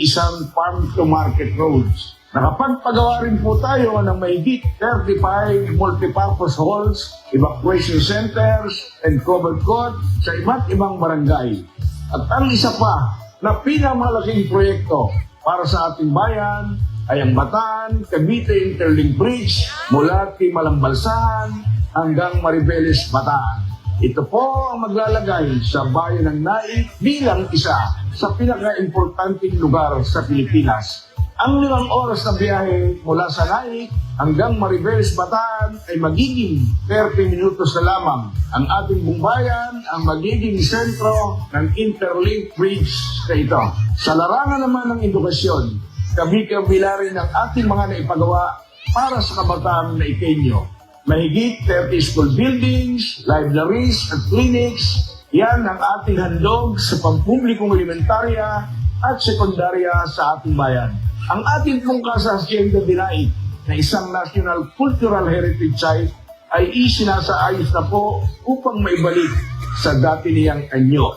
farm-to-market roads. Nakapagpagawa rin po tayo ng mahigit 35 multipurpose halls, evacuation centers, and covered court sa iba't ibang barangay. At ang isa pa na pinakamalaking proyekto para sa ating bayan ay ang Bataan-Cavite Interlink Bridge mula Timalang, Balsahan hanggang Maribeles, Bataan. Ito po ang maglalagay sa bayan ng Naik bilang isa sa pinaka-importanting lugar sa Pilipinas. Ang 5 oras na biyahe mula sa Naik hanggang Mariveles, Bataan ay magiging 30 minutos na lamang. Ang ating bumbayan ang magiging sentro ng Interlink Bridge na ito. Sa larangan naman ng edukasyon, kabi-kabila rin ang ating mga naipagawa para sa kabataan na Ikenyo. Mahigit 30 school buildings, libraries at clinics, yan ang ating handog sa pampublikong elementarya at sekundarya sa ating bayan. Ang ating pong Hacienda de Naik na isang National Cultural Heritage Site ay isinasaayos na po upang maibalik sa dati niyang anyo.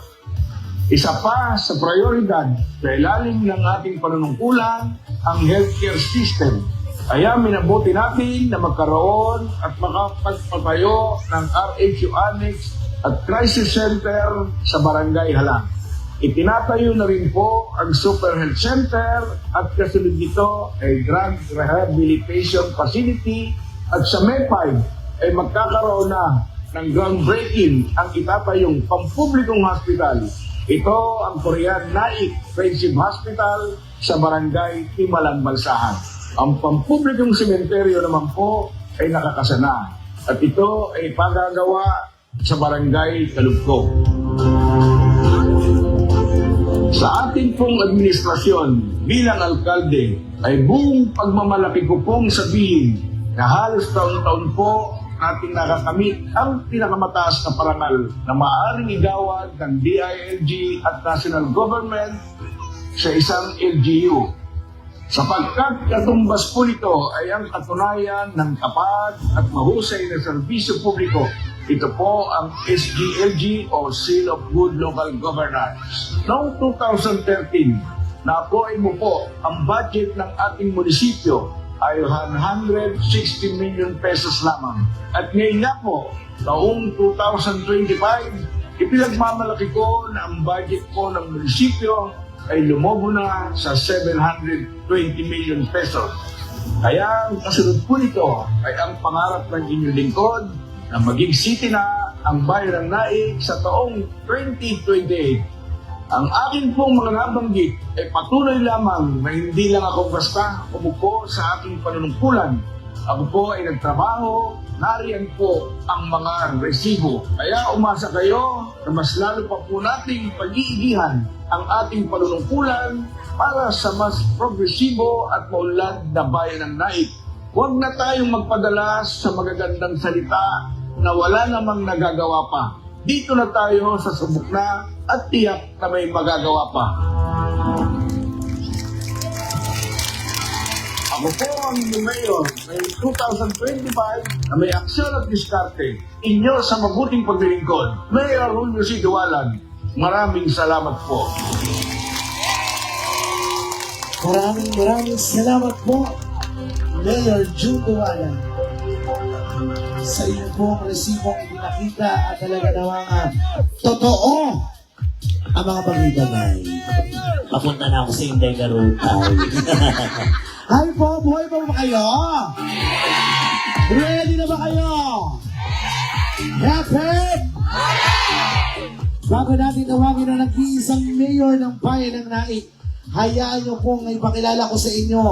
Isa pa sa prioridad sa ilalim ng ating panunungkulan ang healthcare system. Kaya minabuti natin na magkaroon at makapagpatayo ng RHU Annex at Crisis Center sa Barangay Halang. Itinatayo na rin po ang Super Health Center at kasunod nito ay Drug Rehabilitation Facility at sa May 5 ay magkakaroon na ng groundbreaking ang itatayong pampublikong hospital. Ito ang Korean Naik Friendship Hospital sa Barangay Timalan, Balsahan. Ang pampublikong sementeryo naman po ay nakakasana at ito ay pagagawa sa Barangay Kalugkog. Sa ating pong administrasyon bilang alkalde ay buong pagmamalaki ko pong sabihin na halos taon-taon po natin nakakamit ang pinakamataas na parangal na maaaring igawad ng DILG at national government sa isang LGU. Sapagkat katumbas po nito ay ang katunayan ng tapat at mahusay na serbisyo publiko. Ito po ang SGLG o Seal of Good Local Governance. Noong 2013, nakuha mo po ang budget ng ating munisipyo ay 160 million pesos lamang. At ngayon nga po, taong 2025, ipinagmamalaki ko na ang budget po ng munisipyo ay lumobo na sa 720 million pesos. Kaya ang kasunod po nito ay ang pangarap ng inyong lingkod na maging city na ang bayan ng Naik sa taong 2028. Ang akin pong mga nabanggit ay patuloy lamang na hindi lang ako basta umupo sa aking panunungkulan. Ako po ay nagtrabaho, nariyan po ang mga resibo. Kaya umasa kayo na mas lalo pa po nating pag-iigihan ang ating panunungkulan para sa mas progresibo at maunlad na bayan ng Naik. Huwag na tayong magpadala sa magagandang salita na wala namang nagagawa pa. Dito na tayo sa subok na at tiyak na may magagawa pa. Ako po ang mayor ngayong 2025 na may aksyon at diskarte. Inyo sa mabuting paglilingkod. Mayor Julio C. Dualan, maraming salamat po. Maraming salamat po, Mayor June Dualan, sa iyo pong resibong ipinakita at talaga namang totoo ang mga pagigabay. Papunta na ako sa Inday Garutay. Hi po, buhay pa ba kayo? Ready na ba kayo? Happy? Bago natin tawagin na nag-iisang mayor ng bayan ng Naik, hayaan nyo pong ipakilala ko sa inyo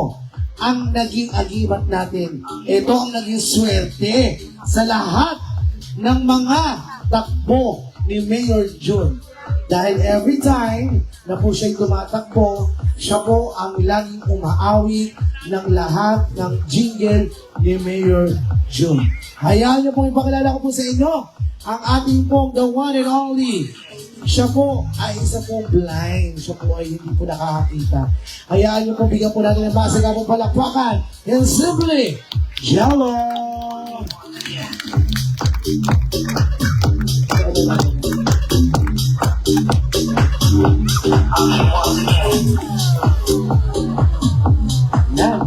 ang naging agibat natin. Ito ang naging swerte sa lahat ng mga takbo ni Mayor June. Dahil every time na po siya'y tumatakbo, siya po ang laging umaawit ng lahat ng jingle ni Mayor June. Hayaan niyo pong ipakilala ko po sa inyo ang ating pong the one and only. Siya po ay isa pong blind. Siya po ay hindi po nakakakita. Hayaan niyo po, bigyan po natin ng masagabong palakpakan. And simply, Jello! Yan.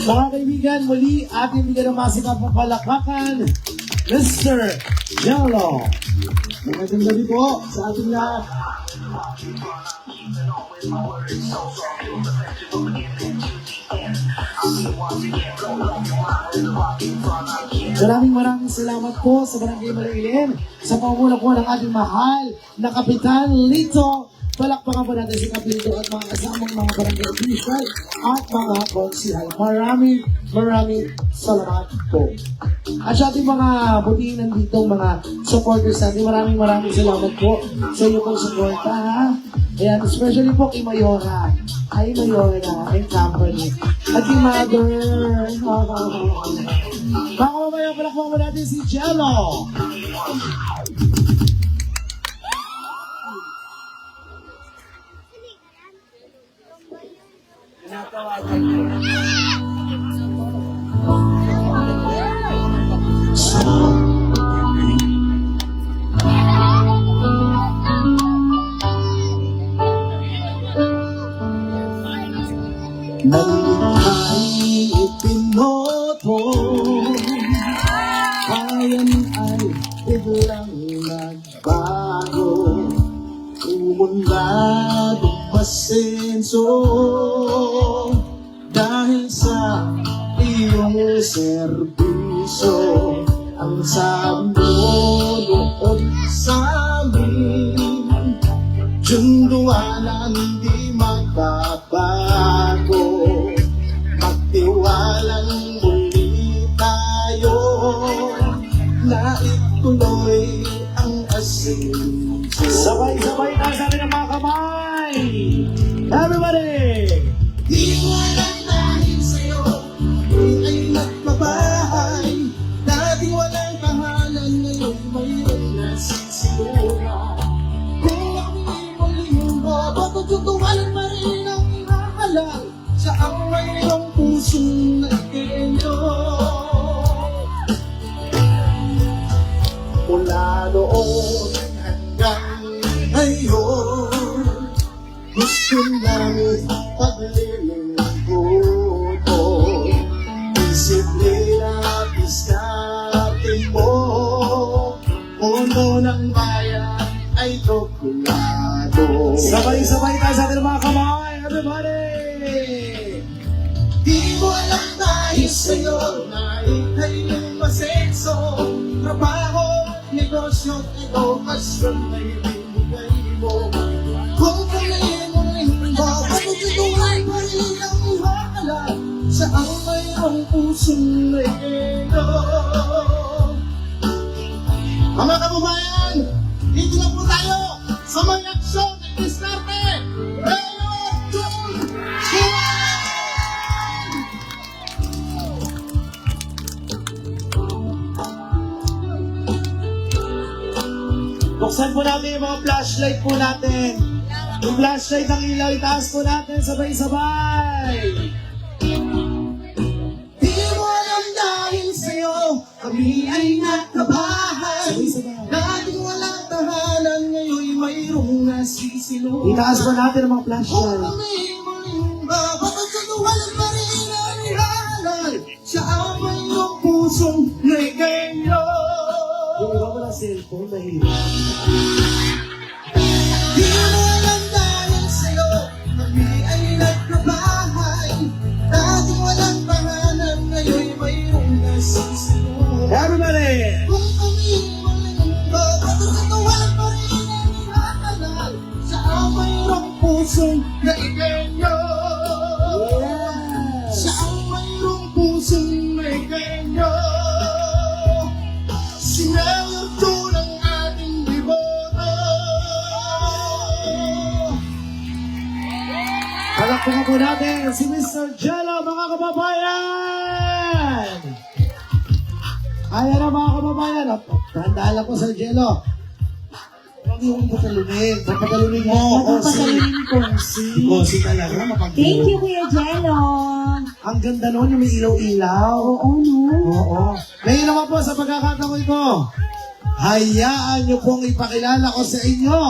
Mga kaibigan, muli ating bigyan ng masigabong palakpakan, Mr. Jello. Magandang gabi po sa ating lahat. Maraming salamat po sa Barangay Malilim sa pamumuno po ng ating mahal na Kapitan Lito. Palakpakan po natin si Kapito at mga kasamang mga barangay official at mga konsihal. Maraming salamat po. At sa ating mga buting nandito, mga supporters natin, maraming salamat po sa iyo pong suporta, ha? Ayan, especially po kay Mayora. Ay, Mayora and company. At kay Mother. Mga mamaya, palakpakan po natin si Jello. Nalikhay ipinoto, bayan ay biglang nagbago, umunlad ang masenso, dahil sa iyong serbisyo, ang sabi mo noon sa amin, junduanan di magbabago, magtiwalang muli tayo, na ituloy ang asenso. Sabay-sabay na sa atin ang mga kamay! Everybody! Di walang dahil sa'yo, ay nagbabahay, dati walang tahanan, ngayon mayroon na sisilura. Kung ako'y muling mapatutuwalan pa rin ang ihahalal sa ang mayroong pusong nagkenyo. Mula noon hanggang ngayon, gusto namin paglilingkod. Disiplina, diskarte mo, puno ng bayan ay dokulado. Sabay-sabay tayo sa ating mga kamay, everybody! Di mo alam dahil sa'yo na ika'y lumasenso, trabaho, negosyo, edukasyon ay binigay mo. Kung kami muling mapatutunan pa rin ang ihahalal sa ang mayroong pusong regalo. Mga kababayan, dito na po tayo sa may aksyon at diskarte. Mayor Jun Dualan! Buksan po natin yung mga flashlight po natin. Yung flashlight ng ilaw, itaas po natin sabay-sabay. Di mo alam dahil sa'yo, kami ay nakabahay. Dating walang tahanan, ngayon mayroong nasisiluhan. Itaas po natin ang mga flashlight. Kung kami muling mapatutuwalan pa rin ang ihahalal sa ang mayroong pusong regenyo. Yung iba walang cellphone, mahirap. Di mo alam dahil sa'yo, kami ay nagkabahay. Dating walang tahanan, ngayon mayroong nasisiluhan. Everybody! Kung kami muling mapatutuwalan pa rin ang ihahalal sa ang mayroong pusong regenyo. Sa ang mayroong pusong regenyo. Sinayot ko ng ating biboto. Palakpakan po natin si Mr. Jello, mga kababayan! Ayan na mga kababayan. Tandaan lang po Sir Jello. Huwag yung patalunin. Patalunin mo. Patalunin ko Si Kosi talaga. Thank you, Kuya Jello. Ang ganda nun, yung may ilaw-ilaw. Oo, no? Oo. Ngayon naman po sa pagkakataon ko, hayaan niyo pong ipakilala ko sa inyo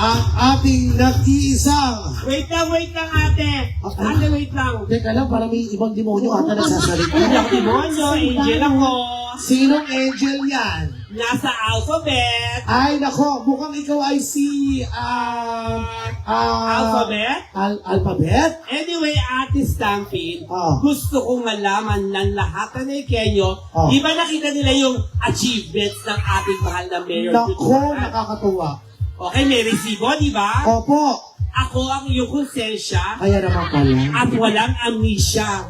ang ating nag-iisang... Wait lang ate. Ate, wait lang. Teka lang, parang may ibang demonyo ata nagsasalita. Demonyo, angel ako. Sinong angel yan? nasa alphabet. Ay, nako, mukhang ikaw ay si, Alphabet? Alphabet? Anyway, Ate Stampede, Oh. gusto kong malaman ng lahat na Ikenyo, Oh. di ba nakita nila yung achievements ng ating mahal na Mayor? Nako, nakakatuwa. Okay, may resibo, di ba? Opo, Ako ang iyong konsensya kaya naman pala. at walang amnesia.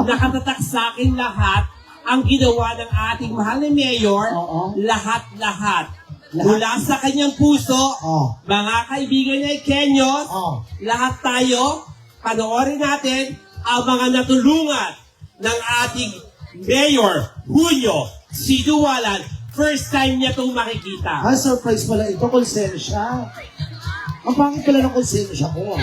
Nakatatak sa akin lahat ang ginawa ng ating mahal na Mayor, Oo. lahat-lahat. Mula sa kanyang puso, Oh. mga kaibigan niya Ikenyos, Oh. lahat tayo, panoorin natin ang mga natulungan ng ating Mayor, Julio C. Dualan. First time niya itong makikita. Ah, surprise pala ito, konsensya. Ang pangit pala ng konsensya ko,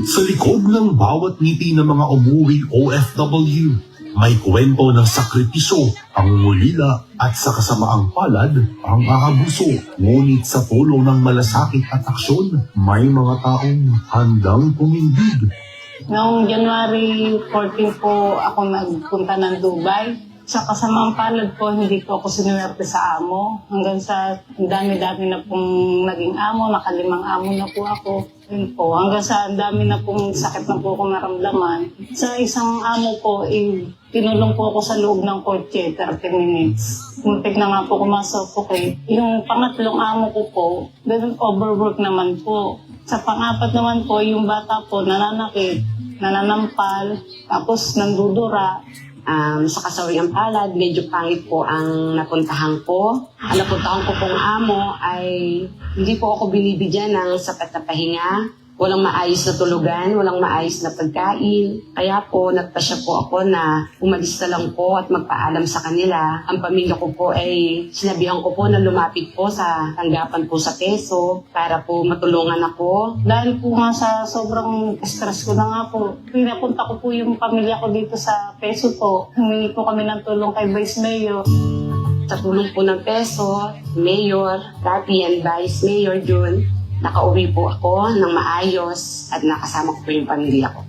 Sa likod ng bawat ngiti ng mga umuwing OFW, may kwento ng sakripisyo, pangungulila at sa kasamaang palad ang aabuso. Ngunit sa tulong ng malasakit at aksyon, may mga taong handang tumindig. Noong January 14 po ako nagpunta ng Dubai. Sa kasamaang palad po, hindi po ako sinuwerte sa amo. Hanggang sa dami-dami na pong naging amo, nakalimang amo na po ako. Yun po, hanggang sa dami na pong sakit na po akong naramdaman. Sa isang amo po, tinulong po ako sa loob ng kotse, 30 minutes. Muntik na nga po kumasufocate. Yung pangatlong amo ko po, ganun overwork naman po. Sa pang-apat naman po, yung bata po nananakit, nananampal, tapos nandudura. Sa kasawiang palad, medyo pangit po ang napuntahan ko. Ang napuntahan ko pong amo ay hindi po ako binibigyan ng sapat na pahinga. Walang maayos na tulugan, walang maayos na pagkain. Kaya po, nagpasya po ako na umalis na lang po at magpaalam sa kanila. Ang pamilya ko po ay sinabihan ko po na lumapit po sa tanggapan po sa Peso para po matulungan ako. Dahil po nga sa sobrang stress ko na nga po, pinapunta ko po yung pamilya ko dito sa Peso po. Humingi po kami ng tulong kay Vice Mayor. Sa tulong po ng Peso, Mayor, Rapi and Vice Mayor June, nakauwi po ako ng maayos at nakasama ko po yung pamilya ko.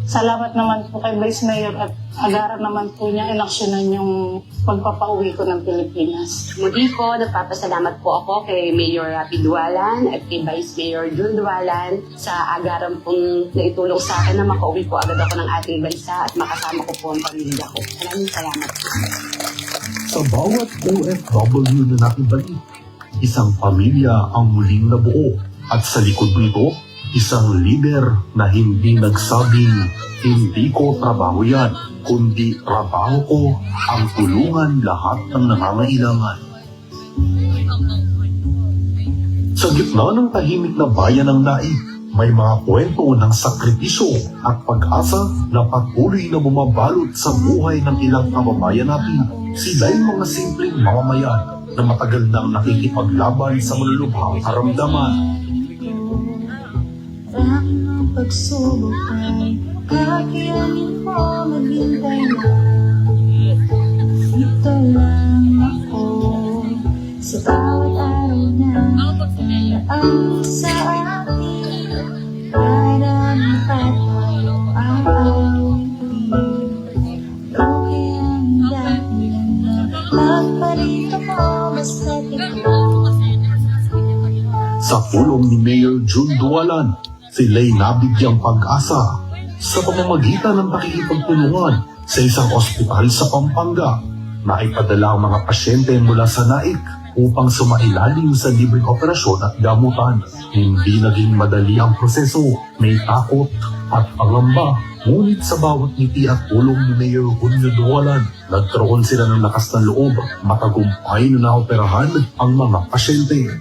Salamat naman po kay Vice Mayor at agaran naman po niya inaksyonan yung pagpapauwi ko ng Pilipinas. Muli po, nagpapasalamat po ako kay Mayor Rapi Dualan at kay Vice Mayor June Dualan sa agaran pong naitulong sa akin na makauwi po agad ako ng ating bansa at makasama ko po ang pamilya ko. Maraming salamat po. Sa bawat OFW na nakibalik, isang pamilya ang muling nabuo. At sa likod nito, isang leader na hindi nagsabing, hindi ko trabaho yan, kundi trabaho ko ang tulungan lahat ng nangangailangan. Sa gitna ng tahimik na bayan ng Naik, may mga kwento ng sakripisyo at pag-asa na patuloy na bumabalot sa buhay ng ilang kababayan natin. Sila'y mga simpleng mamamayan na matagal nang nakikipaglaban sa malulubhang karamdaman. Ang pagsubok ay kakayanin mo maghintay na. Ito lang ako sa bawat araw na ang sa akin para makatayo ang awitin. Okay ang dahilan na pagparito mo basta't ikaw. Sa tulong ni Mayor June Dualan, sila'y nabigyang pag-asa sa pamamagitan ng pakikipagtulungan sa isang ospital sa Pampanga na ipadala ang mga pasyente mula sa Naik upang sumailalim sa libreng operasyon at gamutan. Hindi naging madali ang proseso, may takot at pangamba. Ngunit sa bawat ngiti at tulong ni Mayor Julio Dualan, nagkaroon sila ng lakas ng loob, matagumpay na naoperahan ang mga pasyente.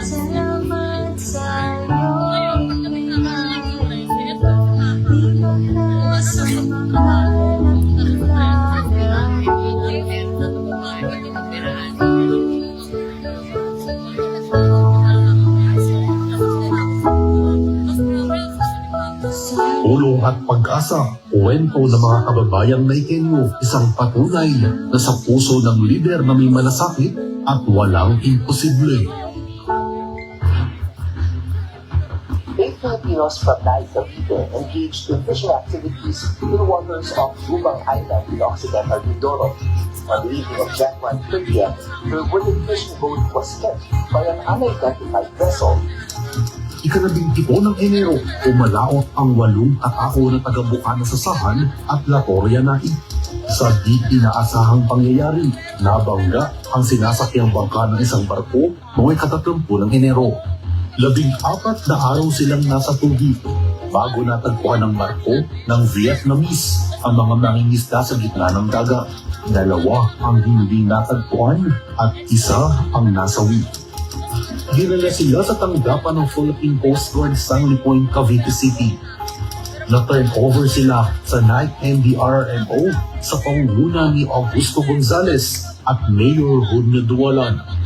Salamat sa'yo. Sa mga Tulong at pag-asa, kwento ng mga kababayang Naikenyo, isang patunay na sa puso ng lider na may malasakit at walang imposible. Filipinos from Naik, Cavite engaged in fishing activities in the waters of Lubang Island in Occidental Mindoro. On the evening of January 30th, the wooden fishing boat was hit by an unidentified vessel. Ika-17 ng Enero, umalaot ang 8 katao na taga-Bukana sa Sahan at Latoria Naik. Sa di inaasahang pangyayari, nabangga ang sinasakyang bangka ng isang barko noong ika-30 ng Enero. 14 na araw silang nasa tubig bago natagpuan ng barko ng Vietnamese ang mga mangingisda sa gitna ng dagat. 2 ang hindi natagpuan at 1 ang nasawi. Dinala sila sa tanggapan ng Philippine Coast Guard Stanley Point, Cavite City. Na-turn over sila sa Naik NDRMO sa pangunguna ni Augusto Gonzales at Mayor Junio Dualan.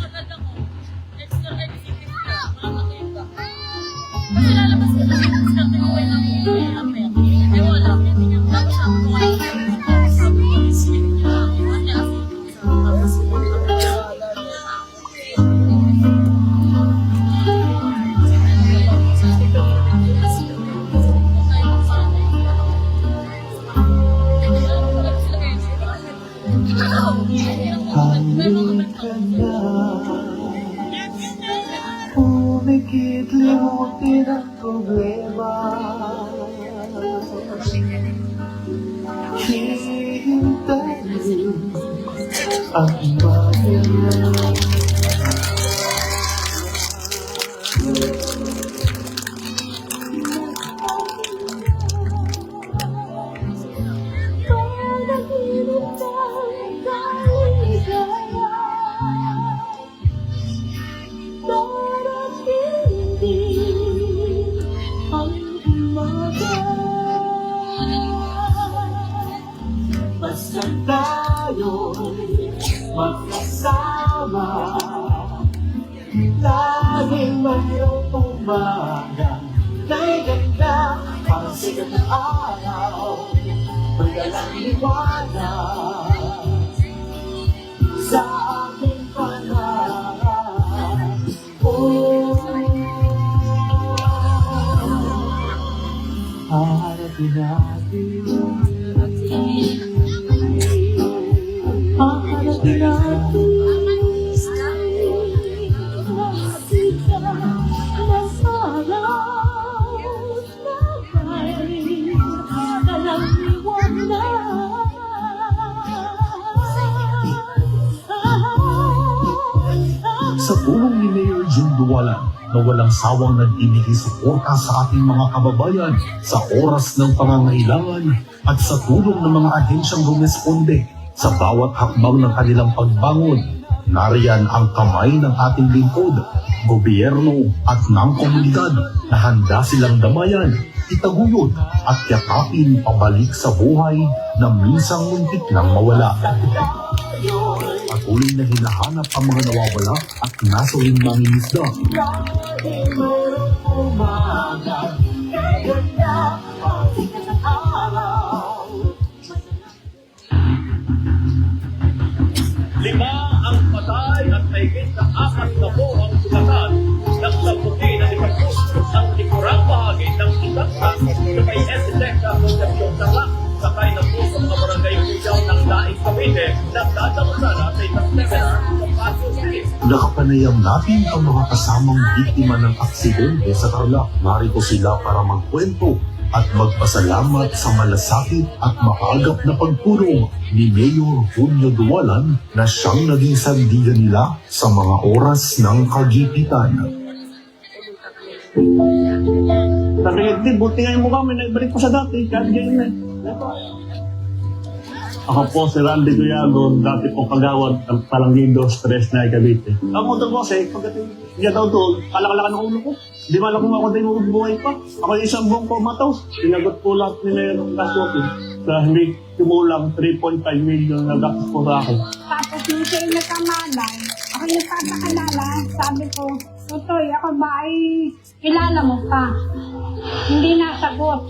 Umikit limutin ang problema. Hihintayin ang bayan. Basta tayo'y magkasama, laging mayroong umaga na'y ganda, parang sikat ng araw, magalang liwanag sa aking pangarap. Haharapin natin, haharapin natin Sa tulong ni Mayor June Dualan na walang sawang nagbibigay suporta sa ating mga kababayan sa oras ng pangangailangan at sa tulong ng mga ahensyang rumesponde sa bawat hakbang ng kanilang pagbangon, nariyan ang kamay ng ating lingkod, gobyerno at ng komunidad na handa silang damayan, itaguyod at yakapin pabalik sa buhay na minsang muntik nang mawala. Patuloy na hinahanap ang mga nawawala at nasawing mangingisda. Lima ang patay at mahigit na 4 na po ang sugatan ng sabuti na ipagpus ang likurang bahagi ng isang truck na may SDEC na Concepcion Tarlac sakay na po sa mga barangay official ng Daig Cavite na dadamutala sa isang seminar sa Paseo City. Nakapanayam natin ang mga kasamang biktima ng aksidente sa Tarlac. Narito sila para magkwento at magpasalamat sa malasakit at maagap na pagtulong ni Mayor Junio Dualan na siyang naging sandigan nila sa mga oras ng kagipitan. Sabi, buti nga yung mukha mo, naibalik ko sa dati, kahit ganyan na. Ako po si Randy Guyago, dati pong kagawad ng Palangido, Stress na Cavite. Ang motor ko kasi, pagdating niya daw doon, kalakalakan ng ulo ko. Di ba alam kung ako din buhay pa. Ako isang buong pumataw. Sinagot po lahat nila yung kasukin. Sa hindi kumulang 3.5 million na gastos po sa akin. Tapos nung siya yung nagkamalay, ako yung nagkakakalala, sabi ko, Tutoy, ako ba ay kilala mo pa? Hindi nasagot.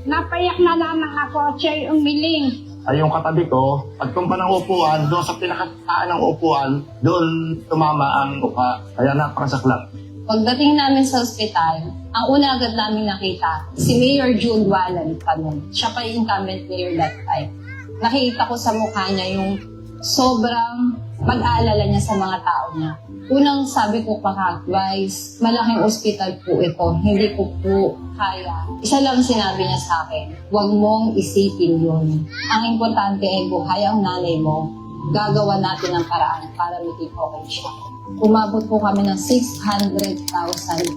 Napayak na lamang ako at siya'y umiling. Ay yung katabi ko, pagtumpa ng upuan, doon sa pinakataan ng upuan, doon tumama ang upa. Kaya napakasaklap. Pagdating namin sa ospital, ang una agad namin nakita, si Mayor June Dualan pa nun. Siya pa yung incumbent mayor that time. Nakita ko sa mukha niya yung sobrang pag-aalala niya sa mga tao niya. Unang sabi ko pa-advise, malaking ospital po ito, hindi ko po kaya. Isa lang sinabi niya sa akin, huwag mong isipin yun. Ang importante ay buhay ang nanay mo, gagawa natin ng paraan para maging okay siya. Umabot po kami ng 600,000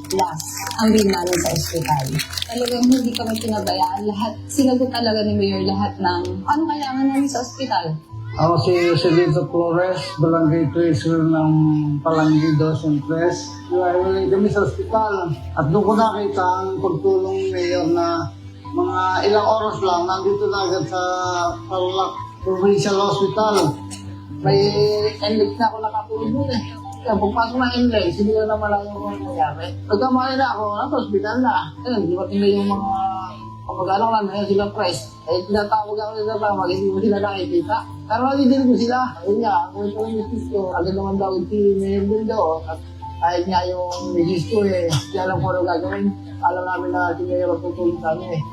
plus ang bill namin sa ospital. Talagang hindi kami pinabayaan lahat. Sinagot talaga ni Mayor lahat ng ano kailangan namin sa ospital. Ako si Joselito Flores, Barangay Tracer ng Palanggi 2 Tres. Iwalay kami sa ospital at doon ko nakita ang pagtulong ni Mayor na mga ilang oras lang nandito na agad sa Provincial Hospital. May NLEX na ako nakatulog doon eh. Kaya pagpasok ng NLEX, hindi na naman lang yung nangyari. Pagkamali na ako, nasa ospital na. Ayun, di ba tingnan yung mga kamag-anak lang, ngayon sila press. Eh, tinatawag ako nila tawag, hindi mo sila nakikita. Pero nalidinig ko sila. Ayun nga, kung ito yung misis ko, agad naman daw si Mayor din doon. At kahit nga yung misis ko eh, hindi alam ko ano gagawin. Alam namin na si Mayor ang tutulong sa amin eh.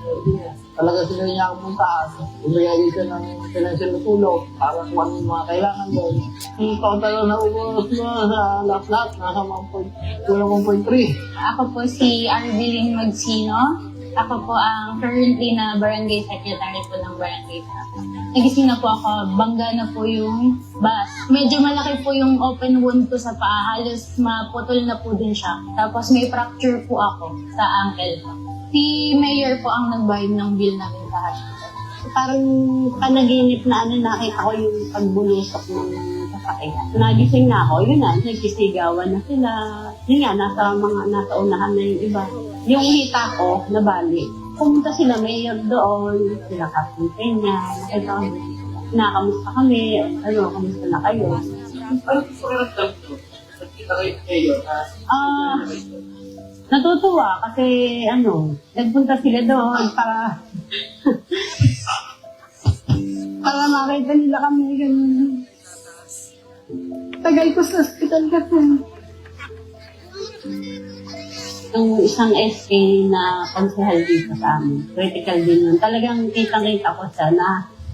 Talaga sila niya ang puntahan. Umiyagi siya ng financial na tulong para kung ano yung mga kailangan doon. Yung total na ubos mo sa lahat-lahat, nasa 1.3. Ako po si Arbilin Magsino. Ako po ang currently na barangay secretary po ng barangay. Nagising na po ako, bangga na po yung bus. Medyo malaki po yung open wound ko sa paa, halos maputol na po din siya. Tapos may fracture po ako sa ankle ko. Si Mayor po ang nagbayad ng bill namin sa hospital. Parang panaginip na nakita ko yung pagbulusok ng sasakyan. Nagising na ako, yun na, nagsisigawan na sila. Yun nga, nasa unahan na yung iba. Yung hita ko, nabali. Pumunta sila Mayor doon, sila Kapiteng niya, nakita kami. Nakamusta kami, kamusta na kayo? Natutuwa kasi nagpunta sila doon para para makita nila kami ganun. Tagal ko sa hospital kasi. Yung isang SK na konsehal dito sa amin, critical din yun. Talagang kitang-kita ko siya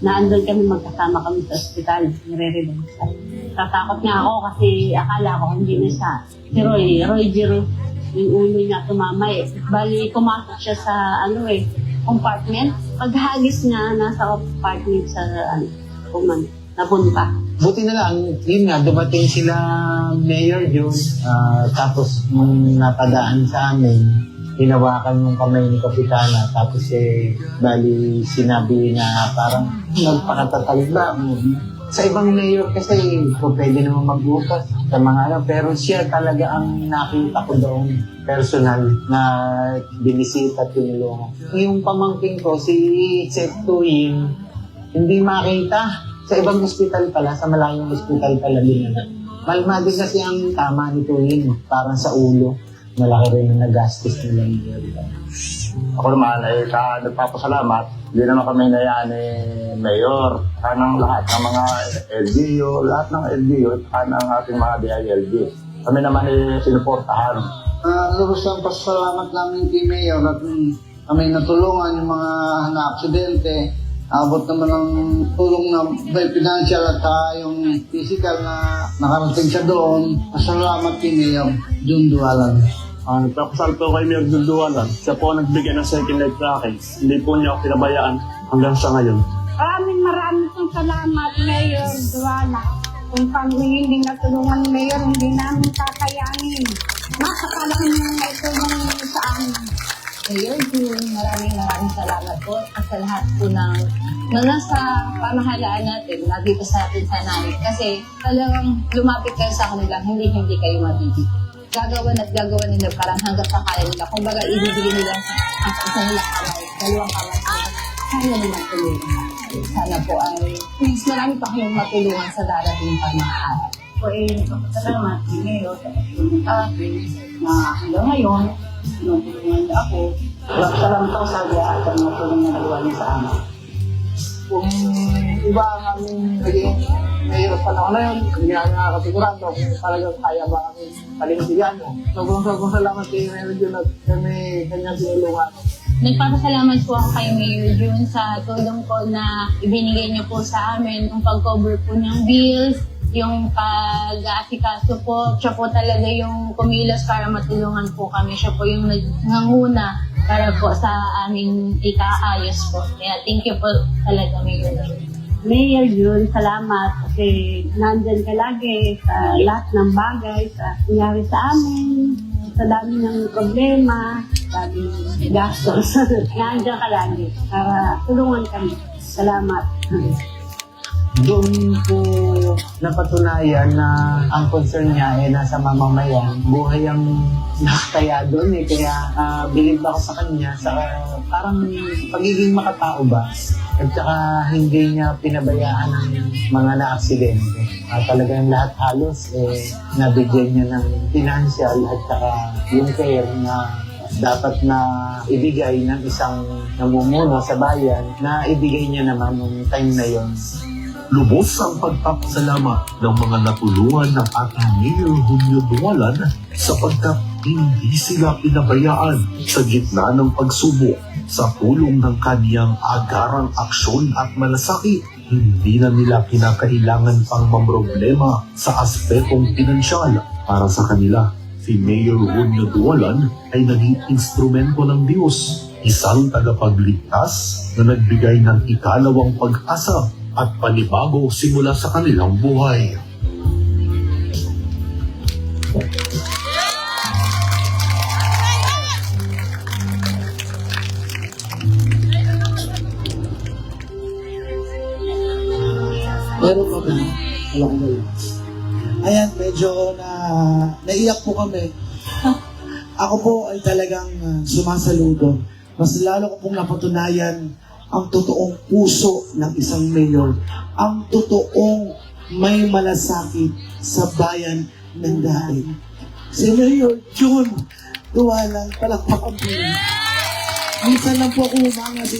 na andun kami magkasama kami sa ospital, nire-revenge siya. Tatakot nga ako kasi akala ko hindi na siya. Si Roy Giro, yung ulo niya tumamay. Bali, pumasok siya sa compartment. Paghagis niya, nasa compartment sa napunta. Buti na lang, yun nga, dumating sila Mayor June, tapos nung napadaan sa amin, hinawakan yung kamay ni Kapitana, tapos bali sinabi na parang magpakatatag ba. Sa ibang mayor kasi, pwede naman mag-upas sa mga pero siya talaga ang nakita ko doon personal na binisita at tinulungan. Yung pamangking ko, si Seth Tuyin, hindi makita. Sa ibang ospital pala, sa malayong ospital pala din. Malma din kasi ang tama ni Tuyin, parang sa ulo. Malaki rin ang nagastos nila. Ako naman ay nagpapasalamat. Hindi naman kami nayaan ni Mayor. Kanang lahat ng mga LGU, lahat ng LGU, kanang ating mga DILG. Kami naman ay sinuportahan. Lubos ang pasalamat namin kay Mayor at kami natulungan yung mga na-aksidente. Abot naman ng tulong na by financial at yung physical na nakarating siya doon. Pasalamat kay Mayor June Dualan. Nagpapasal po kay Mayor June Dualan. Siya po nagbigay ng second life sa akin. Hindi po niya ako pinabayaan hanggang sa ngayon. Maraming pong salamat, Mayor Dualan. Kung hindi natulungan ni Mayor, hindi namin kakayanin. Napakalaking yung naitulong sa amin. Mayor June, maraming salamat po at sa lahat po na nasa pamahalaan natin, nandito sa atin sa namin. Kasi talagang lumapit kayo sa kanila, hindi kayo mabibig. Gagawan nila parang hanggang sa kaya nila. Kung baga, ibibigay nila ang isa nilang kamay, dalawang kamay. Kaya nila tulungan. Sana po ay, please, marami pa kayong matulungan sa darating pa mga araw. Po salamat kay Mayor sa pagtulong sa akin na hanggang ngayon, tinutulungan niya ako. Salamat ako sa lahat at natulong na nagawa niya sa amin. Kung iba ang aming naging mahirap panahon na yun, hindi nga nakakasigurado kung talagang kaya ba kami palindigan mo. Sobrang salamat kay Mayor Jun at kami kanyang sinulungan. Nagpapasalamat po ako kay Mayor Jun sa tulong po na ibinigay niyo po sa amin, yung pag-cover po ng bills, yung pag-aasikaso po. Siya po talaga yung kumilos para matulungan po kami. Siya po yung nanguna para po sa aming ikaayos po. Kaya thank you po talaga, Mayor Jun. Mayor Jun, salamat kasi nandyan ka lagi sa lahat ng bagay sa nangyari sa amin, sa dami ng problema, dami ng gastos. Nandyan ka lagi para tulungan kami. Salamat. Doon po napatunayan na ang concern niya ay nasa mamamayan. Buhay ang nakataya doon eh. Kaya believe ako sa kanya sa parang pagiging makatao ba. At saka hindi niya pinabayaan ng mga na-aksidente. Talagang lahat halos nabigyan niya ng financial at saka yung care na dapat na ibigay ng isang namumuno sa bayan na ibigay niya naman nung time na yon. Lubos ang pagpapasalamat ng mga natulungan ng ating Mayor Julio Dualan sapagkat hindi sila pinabayaan sa gitna ng pagsubok. Sa tulong ng kaniyang agarang aksyon at malasakit, hindi na nila kinakailangan pang mamroblema sa aspetong pinansyal para sa kanila. Si Mayor Julio Dualan ay naging instrumento ng Diyos, isang tagapagligtas na nagbigay ng ikalawang pag-asa at panibago simula sa kanilang buhay. Meron pa ba? Wala ko ba yun? Ayan, medyo naiyak po kami. Ako po ay talagang sumasaludo. Mas lalo ko pong napatunayan ang totoong puso ng isang mayor, ang totoong may malasakit sa bayan ng daig. Si Mayor Jun Dualan, palakpakan po. Minsan lang po ako humanga sa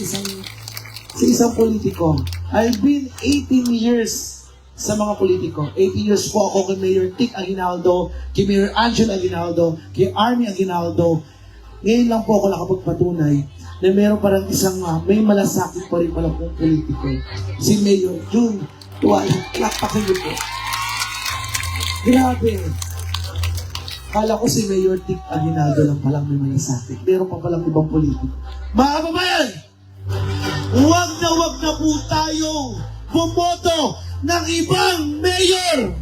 isang politiko. I've been 18 years sa mga politiko. 18 years po ako kay Mayor Tic Aguinaldo, kay Mayor Angel Aguinaldo, kay Army Aguinaldo. Ngayon lang po ako nakapagpatunay na meron parang isang may malasakit pa rin pala pong politiko. Si Mayor Jun Dualan, lakpakin niyo po. Grabe. Kala ko si Mayor Tic Aguinaldo lang palang may malasakit. Meron pa palang ibang politiko. Mga kababayan, huwag na po tayong bumoto ng ibang mayor.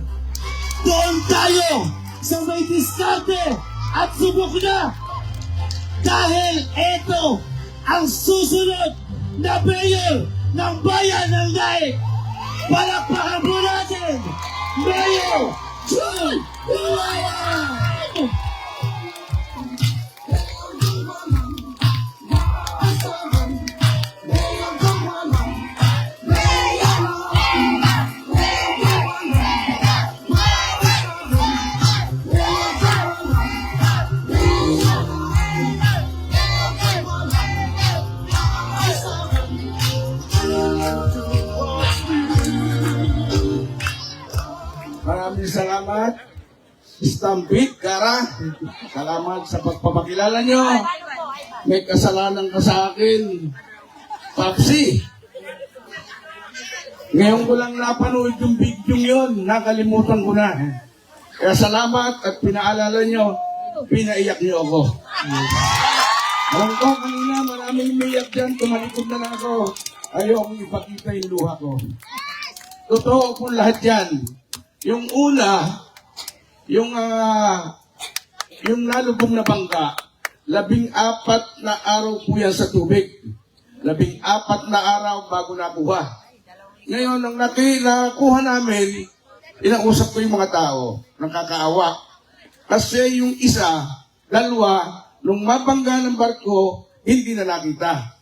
Doon tayo sa may diskarte at subok na. Dahil ito ang susunod na mayor ng bayan ng Daig. Palakpakan po natin, Mayor Jun Dualan! Maraming salamat. Stampede, Kara. Salamat sa pagpapakilala nyo. May kasalanan ka sa akin. Papsi. Ngayon ko lang napanood yung video yun. Nakalimutan ko na. Kaya salamat at pinaalala nyo. Pinaiyak nyo ako. Alam ko kanina maraming umiyak dyan. Tumalikod na lang ako. Ayokong ipakita yung luha ko. Totoo po lahat yan. Yung una, yung nalubog na bangka, 14 na araw po yan sa tubig. 14 na araw bago nakuha. Ngayon, nang nakuha namin, inausap ko yung mga tao, nakakaawa. Kasi yung isa, dalawa, nung mabangga ng barko, hindi na nakita.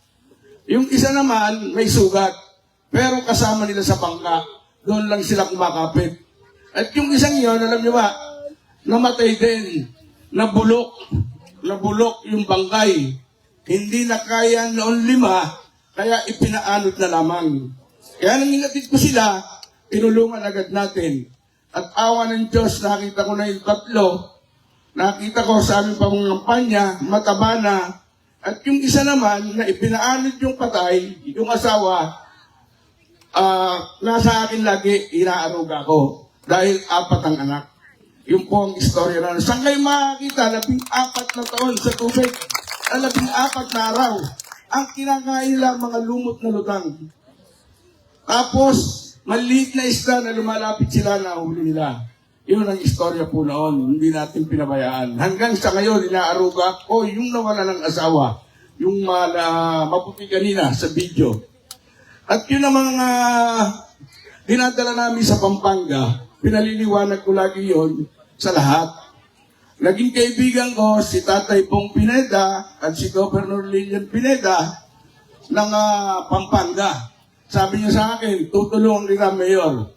Yung isa naman, may sugat, pero kasama nila sa bangka. Doon lang sila kumakapit. At yung isang yun, alam nyo ba, namatay din, nabulok yung bangkay. Hindi na kaya noon 5, kaya ipinaanod na lamang. Kaya nangingatid ko sila, tinulungan agad natin. At awa ng Diyos, nakita ko na yung tatlo. Nakita ko sa aming pangangampanya, mataba na. At yung isa naman, na ipinaalid yung patay, yung asawa, nasa akin lagi, inaaruga ko. Dahil 4 ang anak. Yun po ang istorya na. Saan kayo makakita? 14 na taon sa tubig. 14 na araw. Ang kinakain nila, mga lumot na lutang. Tapos, maliit na isda na lumalapit sila na huli nila. Yun ang istorya po noon. Hindi natin pinabayaan. Hanggang sa ngayon, inaaruga ko yung nawala ng asawa. Yung maputi kanina sa video. At yun ang mga dinadala namin sa Pampanga. Pinaliliwanag ko lagi yon sa lahat. Naging kaibigan ko si Tatay Pong Pineda at si Governor Lilian Pineda ng Pampanga. Sabi niya sa akin, tutulungan kita, Mayor.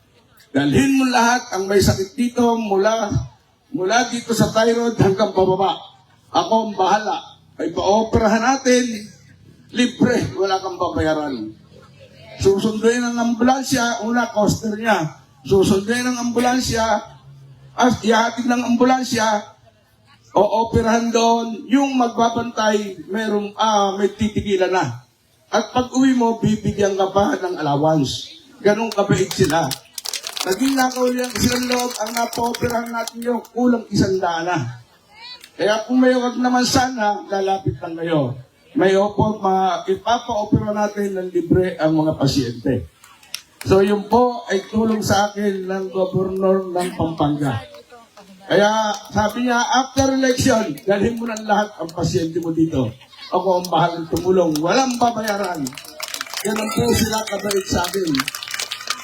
Dalhin mo lahat ang may sakit dito mula dito sa thyroid hanggang pababa. Ako ang bahala. Ay pa-operahan natin, libre, wala kang babayaran. Susunduin ang ambulansya, una coaster niya. Susunduin ang ambulansya, at ihatid ng ambulansya, o-operahan doon, yung magbabantay, may titigilan na. At pag uwi mo, bibigyan ka pa ng allowance. Ganun kabait sila. Naging nakaulihan silang loob, ang napo-operahan natin yung kulang 100 na. Kaya kung may wag naman sana, lalapit lang kayo. May ipapa-opera natin ng libre ang mga pasyente. So yun po ay tulong sa akin ng Gobernador ng Pampanga. Kaya sabi niya, after election, dalhin mo na lahat ang pasyente mo dito. Ako ang bahalang tumulong. Walang babayaran. Ganun po sila kabait sa akin.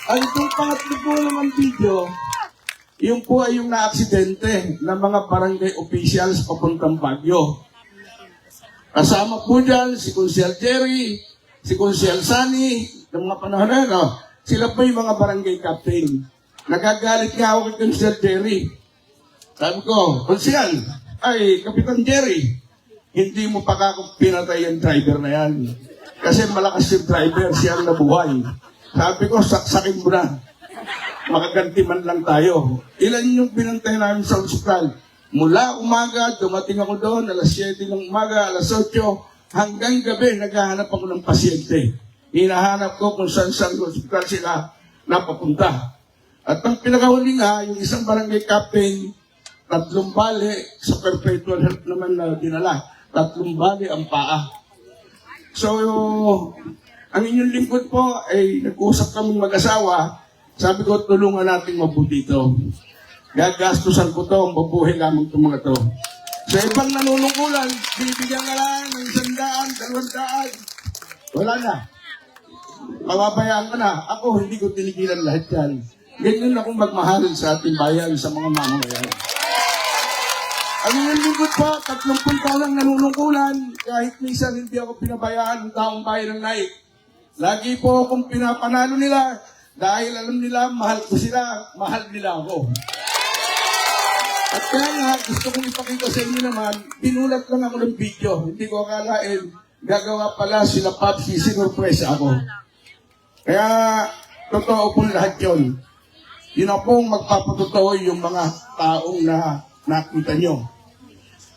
Ang itong pangatlo po ng video, yung po ay yung na-aksidente ng mga barangay officials papuntang Baguio. Kasama po dyan si Consiel Jerry, si Consiel Sani, ng mga panahon na yun, sila po yung mga barangay captain. Nagagalit nga ako kay Consiel Jerry. Sabi ko, Consiel, Kapitan Jerry, hindi mo pa ako pinatay yung driver na yan. Kasi malakas yung driver, siya ang nabuhay. Sabi ko, saksakin mo na. Makaganti man lang tayo. Ilan yung pinantay namin sa ospital? Mula umaga, dumating ako doon, alas 7 ng umaga, alas 8, hanggang gabi, naghahanap ako ng pasyente. Hinahanap ko kung saan ospital sila napapunta. At ang pinakahuli nga, yung isang barangay captain, 3 bali, sa perpetual health naman na dinala, 3 bali ang paa. So, ang inyong lingkod po ay nag-usap kaming mag-asawa. Sabi ko, tulungan natin mabuti ito. Gagastusan ko to, mabuhay lamang itong mga to. Sa ibang nanunungkulan, bibigyan ka lang ng 100, 200. Wala na. Pababayaan ka na. Ako, hindi ko tinigilan lahat yan. Ganyan akong magmahalin sa ating bayan, sa mga mamamayan. Ang inyong lingkod po, 30 taon lang nanunungkulan, kahit minsan hindi ako pinabayaan ng taong bayan ng Naik. Lagi po akong pinapanalo nila dahil alam nila, mahal ko sila, mahal nila ako. At kaya nga, gusto kong ipakita sa inyo naman, pinulat lang ako ng video. Hindi ko akalain, gagawa pala sila Papsi, sinurpresa ako. Kaya, totoo po lahat yun. Yun na pong magpapatotoo yung mga taong na nakita nyo.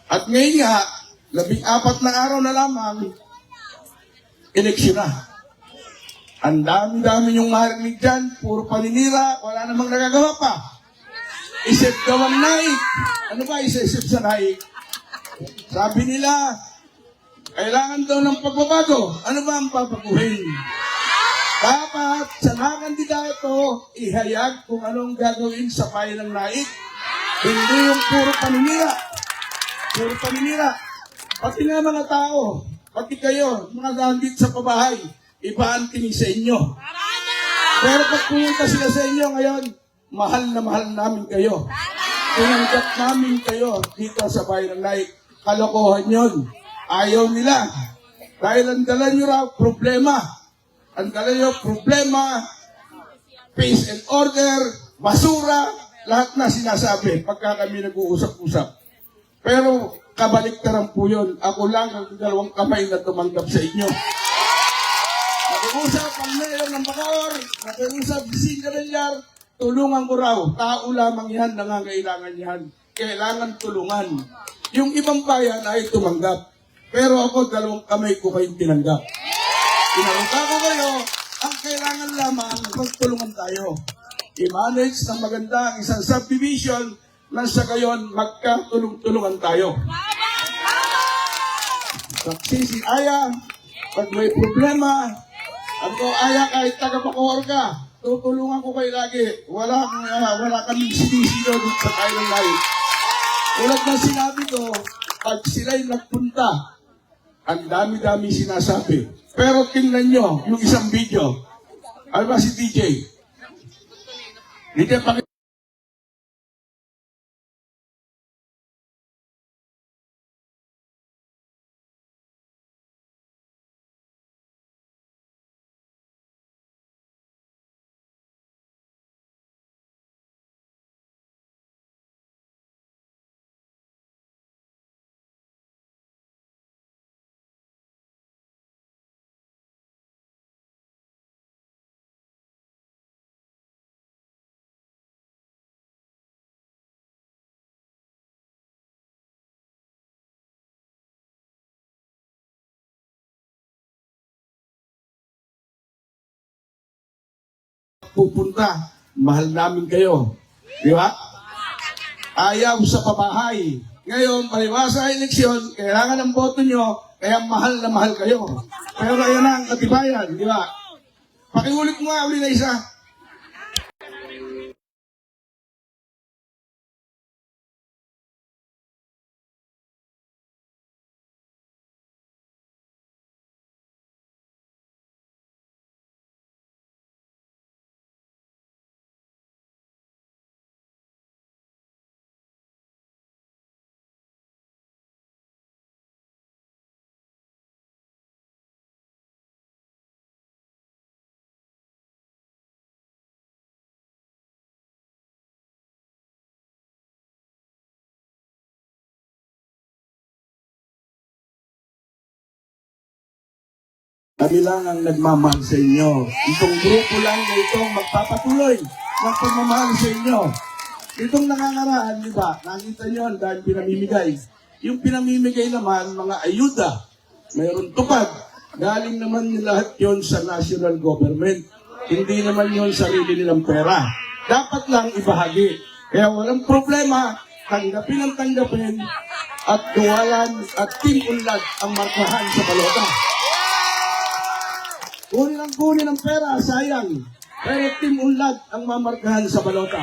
At ngayon nga, 14 na araw na lamang, eleksyon na. Ang dami-dami yung marinig dyan, puro paninira, wala namang nagagawa pa. Isip daw ang Naik. Ano ba isip sa Naik? Sabi nila, kailangan daw ng pagbabago. Ano ba ang papaguhin? Dapat sa mga kandidato, ihayag kung anong gagawin sa bayan ng Naik. Hindi yung puro paninira. Puro paninira. Pati nga mga tao, pati kayo, mga gandit sa pabahay, iba ang tingin sa inyo. Pero pag pumunta sila sa inyo ngayon, mahal na mahal namin kayo. Tinanggap namin kayo dito sa bayan ng Naik. Kalokohan yun. Ayaw nila. Dahil ang dala nyo raw, problema. Ang dala nyo, problema, peace and order, basura, lahat na sinasabi pagka kami nag-uusap-usap. Pero kabaliktaran po yun. Ako lang ang 2 kamay na tumanggap sa inyo. Nag-uusap ang mayor ng Bacoor, nakiusap si Villar, tulungan ko raw. Tao lamang yan, nangangailangan yan. Kailangan tulungan. Yung ibang bayan ay tumanggap. Pero ako, 2 kamay ko kayong tinanggap. Tinaruta ko kayo, ang kailangan lamang, magtulungan tayo. I-manage ng maganda ang isang subdivision na sa gayon, magkatulong-tulungan tayo. Saksi si Aya, pag may problema, ako, Aya, kahit taga-Bacoor ka, tutulungan ko kayo lagi. Wala kaming sinisino dun sa Thailand Life. Tulad ng sinabi ko, pag sila'y nagpunta, ang dami-dami sinasabi. Pero tingnan nyo yung isang video. Ano ba si DJ? DJ, pupunta, mahal namin kayo. Di ba? Ayaw sa pabahay. Ngayon, paliwasa sa eleksyon, kailangan ng boto nyo, kaya mahal na mahal kayo. Pero ayan na ang katibayan, di ba? Pakiulit mo nga uli na isa. Kami lang ang nagmamahal sa inyo. Itong grupo lang na itong magpapatuloy ng pagmamahal sa inyo. Itong nangangaraan, di ba? Nakita nyo dahil pinamimigay. Yung pinamimigay naman, mga ayuda, mayroon tupad. Galing naman yung lahat yon sa national government. Hindi naman yon sarili nilang pera. Dapat lang ibahagi. Kaya walang problema, tanggapin ang tanggapin, at Duwalan at Team Unlad ang markahan sa balota. Kunin ang pera, sayang. Pero Team Unlad ang mamarkahan sa balota.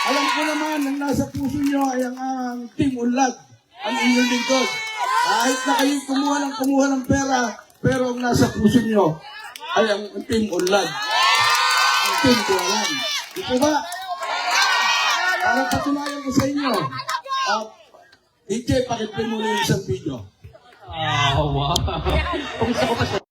Alam ko naman, ang nasa puso nyo ay ang Team Unlad, ang inyong lingkod. Kahit na kayo kumuha ng pera, pero ang nasa puso nyo ay ang Team Unlad, ang Team Duwalan. Ito ba? Para patunayan ko sa inyo, DJ, pakiplay mo na yung isang video. Wow. Kumusta ko pa siya?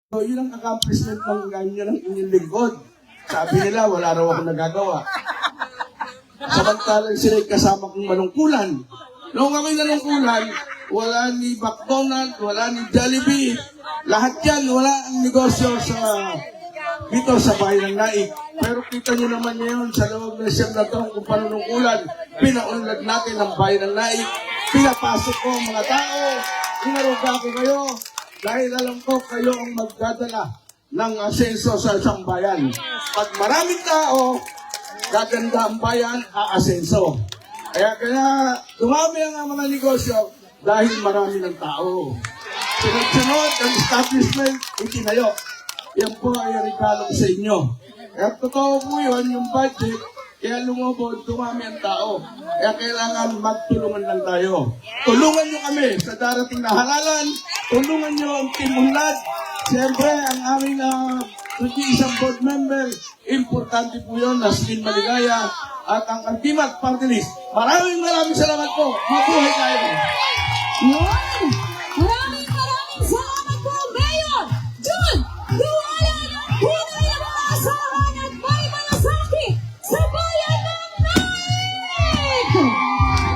So, yun ang accomplishment ng ganyan ng inyong lingkod. Sabi nila, wala raw ako nagagawa. Samantalang sila'y kasama kong manungkulan. Noong ako'y nanungkulan, wala ni McDonald's, wala ni Jollibee. Lahat yan, wala ang negosyo dito sa bayan ng Naik. Pero kita nyo naman ngayon sa loob ng siyang na taong kung panunungkulan, pinaunlad natin ang bayan ng Naik. Pinapasok ko ang mga tao, inaruga ko kayo, dahil alam ko kayo ang magdadala ng asenso sa isang bayan. Pag maraming tao, gaganda ang bayan, aasenso. Kaya dumami ang mga negosyo dahil marami ng tao. Sunod-sunod ang establishment, itinayo. Yan po ay regalo sa inyo. Kaya totoo po yun, yung budget, kaya lumubog, dumami ang tao. Kaya kailangan magtulungan lang tayo. Tulungan nyo kami sa darating na halalan. Tulungan nyo ang Team Unlad. Siyempre, ang aming isang board member, importante po yun, Naslin Maligaya, at ang Ultimate Party List. Maraming salamat po. Mabuhay tayo. Yun! Maraming salamat po, Mayor Jun Duwalan! Tunay na mga asahan at may malasakit sa bayan ng Naik!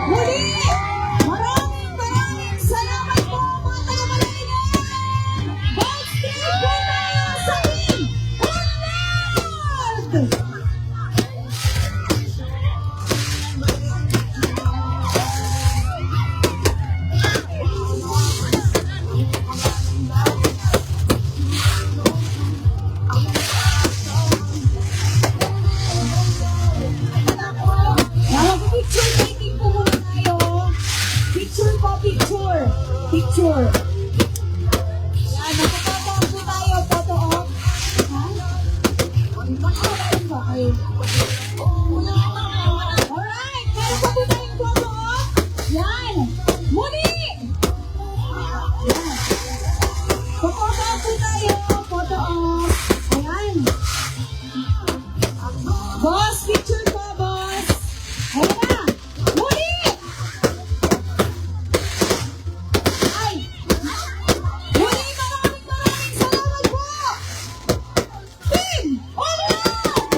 Muli, maraming salamat po, mga taga-Malaysia! Godspeed po tayo sa Team Unlad! Picture taking po muna tayo. Picture po, picture. Picture. Yan, nakapapa po tayo. Photo op. Ha? Nakapapa ba kayo? Alright, meron pa po tayong photo op. Yan. Muli! Yan. Photo op po tayo. Photo op. Ayan. Boss, picture po, boss. Ayan na! Muli! Ay! Muli, maraming salamat po! Team Unlad!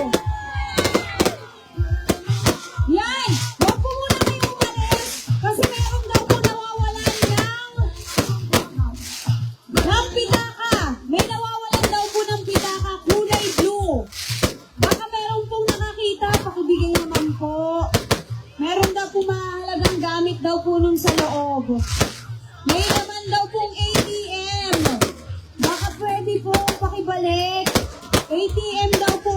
Yan! Huwag po muna kayo umalis kasi meron daw po nawawalan ng pitaka. May nawawalan daw po ng pitaka, kulay blue. Baka meron pong nakakita, pakibigay naman po. Meron daw po mahalagang gamit daw po nun sa loob. May naman daw pong ATM. Baka pwede po pakibalik. ATM daw po